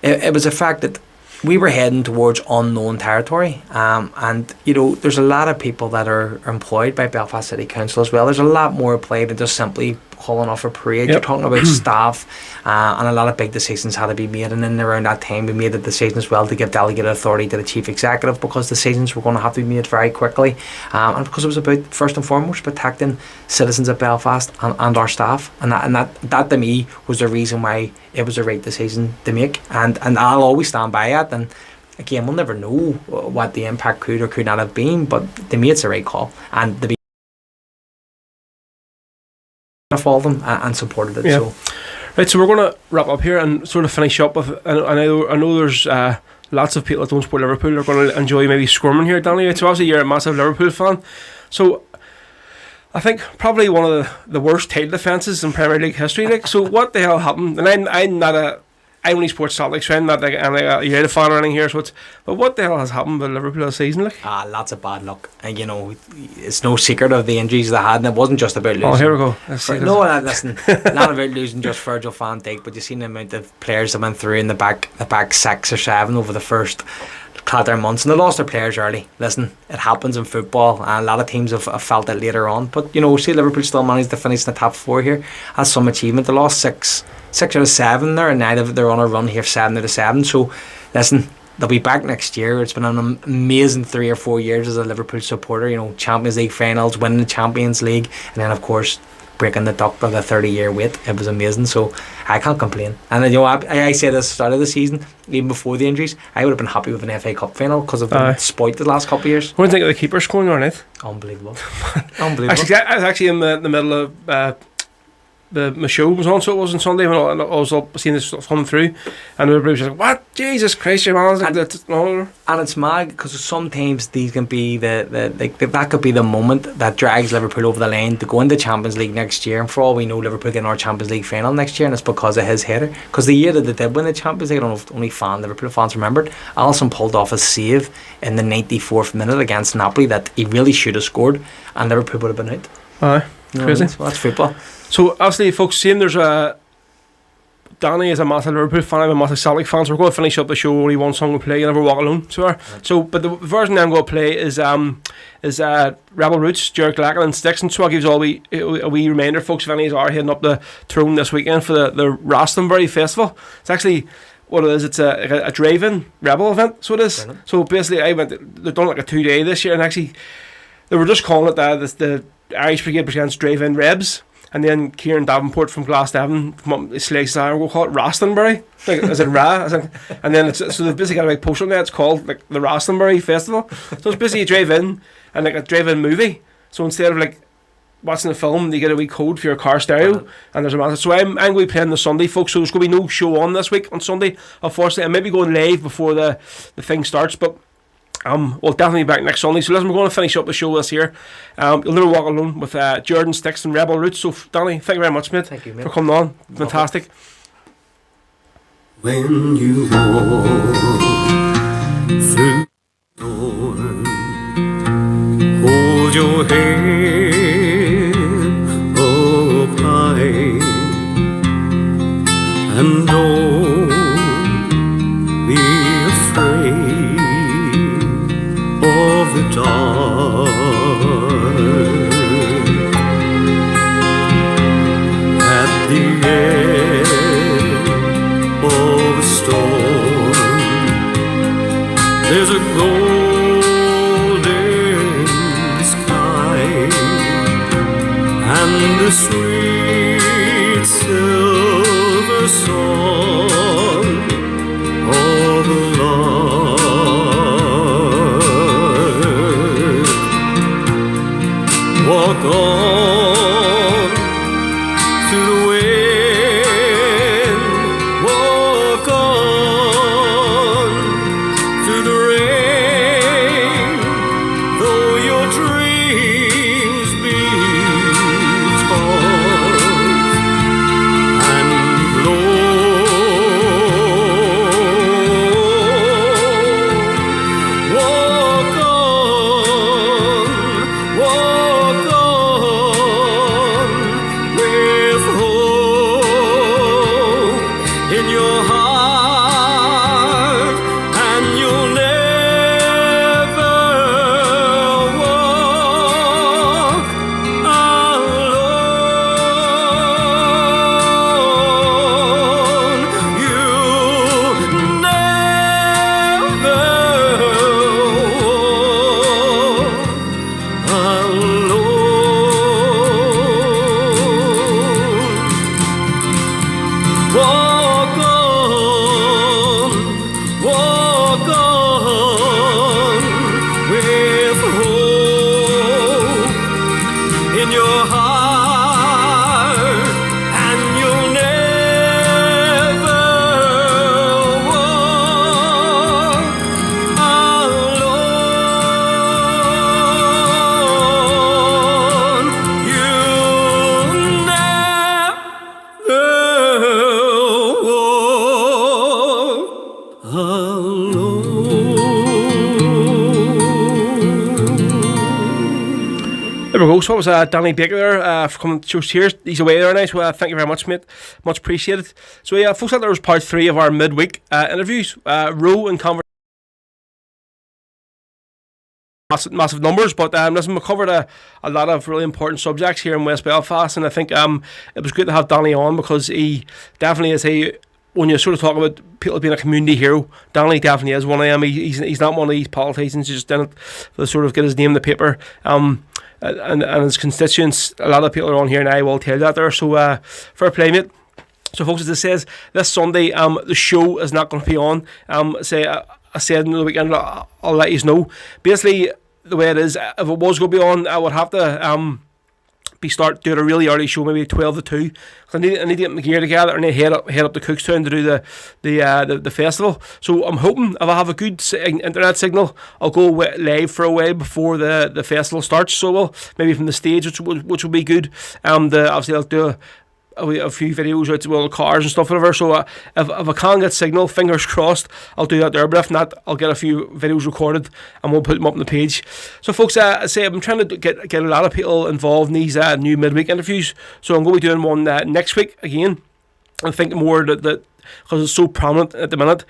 It was a fact that we were heading towards unknown territory, and you know, there's a lot of people that are employed by Belfast City Council as well. There's a lot more play than just simply calling off a parade. You're talking about staff, and a lot of big decisions had to be made, and then around that time we made the decision as well to give delegated authority to the chief executive, because decisions were going to have to be made very quickly, and because it was about, first and foremost, protecting citizens of Belfast and our staff, and that to me was the reason why it was the right decision to make, and I'll always stand by it. And again, we'll never know what the impact could or could not have been, but to me it's the right call, and to be all of them and supported it. Yeah. So Right, so we're going to wrap up here and sort of finish up with, and I know there's lots of people that don't support Liverpool are going to enjoy maybe squirming here, Danny. So obviously you're a massive Liverpool fan, so I think probably one of the worst title defences in Premier League history. Like, so what the hell happened? And I only support Celtic, so I'm not like a United fan or anything here. But what the hell has happened with Liverpool this season? Like, lots of bad luck, and you know it's no secret of the injuries they had, and it wasn't just about losing. Oh, here we go. Listen, not about losing just Virgil van Dijk, but you've seen the amount of players that went through in the back 6 or 7 over the first Cllr months, and they lost their players early. Listen, it happens in football, and a lot of teams have felt it later on. But you know, see, Liverpool still managed to finish in the top 4 here. That's some achievement. They lost 6 out of 7 there, and now they're on a run here, 7 out of 7. So, listen, they'll be back next year. It's been an amazing 3 or 4 years as a Liverpool supporter. You know, Champions League finals, winning the Champions League, and then of course breaking the duck of the 30-year wait. It was amazing, so I can't complain. And you know, I said at the start of the season, even before the injuries, I would have been happy with an FA Cup final because I've been spoilt the last couple of years. What do you think of the keeper scoring on it? Unbelievable. Unbelievable. Actually, I was actually in the middle of my show was on, so it was on Sunday when I was up seeing this come through, and everybody was like, "What? Jesus Christ, your man!" And it's mad because sometimes these can be that could be the moment that drags Liverpool over the line to go into Champions League next year. And for all we know, Liverpool get our Champions League final next year, and it's because of his header. Because the year that they did win the Champions League, I don't know if only Liverpool fans remembered, Alisson pulled off a save in the 94th minute against Napoli that he really should have scored, and Liverpool would have been out. Aye, crazy. So that's football. So obviously, folks, seeing there's Danny is a massive Liverpool fan, I'm a massive Celtic fan, so we're going to finish up the show. Only one song we play, You Never Walk Alone. But the version I'm going to play is Rebel Roots, Jared Glacken and Sticks, and so I'll give you all a wee reminder, folks, if any are heading up the Tyrone this weekend for the Rostonbury Festival. It's actually what it is. It's a drive-in rebel event, so it is. Brilliant. So basically, they've done like a 2-day this year, and actually they were just calling it the Irish Brigade presents drive-in Rebs. And then Kieran Davenport from Glasnevin from Sligo, we'll call it Rostonbury. Like, is it Ra? And then so they've basically got a big poster on there. It's called like the Rostonbury Festival. So it's basically a drive-in and like a drive-in movie. So instead of like watching the film, you get a wee code for your car stereo, and there's a massive. So I'm going to be playing the Sunday, folks. So there's going to be no show on this week on Sunday, unfortunately. I may be going live before the thing starts, but. We'll definitely be back next Sunday. So listen, we're going to finish up the show this year. You'll Never Walk Alone with Jordan Sticks and Rebel Roots. So Danny, thank you very much, mate. Thank you, mate, for coming on. Fantastic. When you walk through the storm, hold your head up high, and don't be afraid of the dark. At the end of a storm, there's a golden sky and a sweet silver song of love. Walk on through the wind, walk on through the rain, though your dreams be torn. There we go. So it was Danny Baker there for coming to show us here. He's away there now, so thank you very much, mate. Much appreciated. So yeah, folks, that there was part 3 of our midweek interviews. Row and conversation. Massive numbers, but listen, we covered a lot of really important subjects here in West Belfast, and I think it was good to have Danny on because he definitely is when you sort of talk about people being a community hero, Danny definitely is one of them. He's not one of these politicians who just did it to sort of get his name in the paper. And his constituents, a lot of people are on here now will tell that there. So fair play, mate. So folks, as it says, this Sunday the show is not going to be on. I said in the weekend I'll let you know. Basically, the way it is, if it was going to be on, I would have to start doing a really early show, maybe 12 to 2. I need to get my gear together and then head up to Cookstown to do the festival. So I'm hoping if I have a good internet signal, I'll go live for a while before the festival starts. So well, maybe from the stage, which will be good. Obviously I'll do a few videos out to all the cars and stuff, whatever. So if I can get signal, fingers crossed, I'll do that there. But if not, I'll get a few videos recorded and we'll put them up on the page. So folks, I say I'm trying to get a lot of people involved in these new midweek interviews. So I'm going to be doing one next week again. I think more that because it's so prominent at the minute.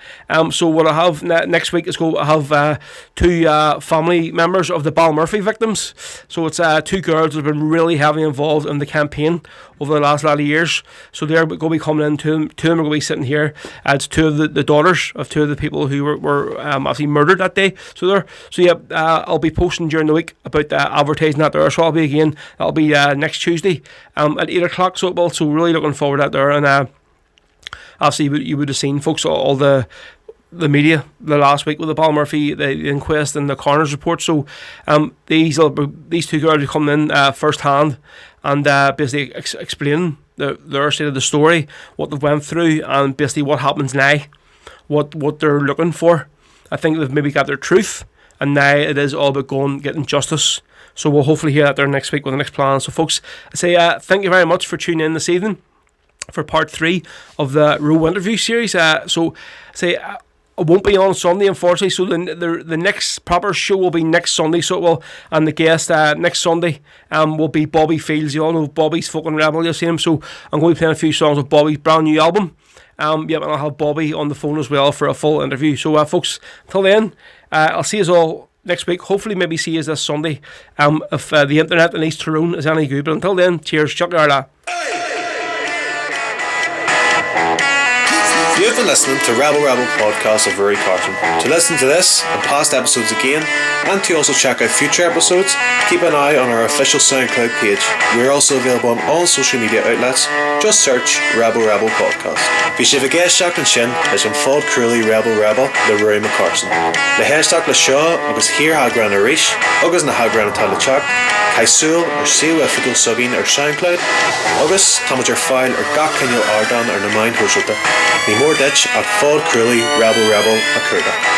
So what I have next week is I have 2 family members of the Balmurphy victims. So it's 2 girls that have been really heavily involved in the campaign over the last lot of years. So they're going to be coming in. 2 of them are going to be sitting here. It's 2 of the daughters of 2 of the people who were actually murdered that day. So I'll be posting during the week about advertising that there. So that'll be next Tuesday at 8 o'clock. So really looking forward to that there. And obviously, you would have seen, folks, all the media the last week with the Balmurphy, the inquest and the coroner's report. So these 2 girls are coming in first hand and basically explaining their side of the story, what they've went through, and basically what happens now, what they're looking for. I think they've maybe got their truth, and now it is all about getting justice. So we'll hopefully hear that there next week with the next plan. So folks, I say thank you very much for tuning in this evening for part 3 of the Row interview series. I won't be on Sunday, unfortunately. So the next proper show will be next Sunday. So it will, and the guest next Sunday will be Bobby Fields. You all know Bobby's fucking rebel. You've seen him. So I'm going to be playing a few songs of Bobby's brand new album. And I'll have Bobby on the phone as well for a full interview. So folks, until then, I'll see you all next week. Hopefully, maybe see you this Sunday. If the internet in East Tyrone is any good. But until then, cheers, Chuck Arla. You have been listening to Rebel Podcast of Rory Carson. To listen to this and past episodes again, and to also check out future episodes, keep an eye on our official SoundCloud page. We're also available on all social media outlets. Just search Rebel Podcast. Bhí si bh géisteach an sin leis an fád cruailí Rebel le Rory McCarson. Le héisteach le seo agus hir hagran a ríis, agus na hagran atá le teach, caisúil siú efigil sugin SoundCloud, agus táid fáil gach cinneal ardan na main thuisiilta. Ní mór ditch ag fád cruailí Rebel a curda.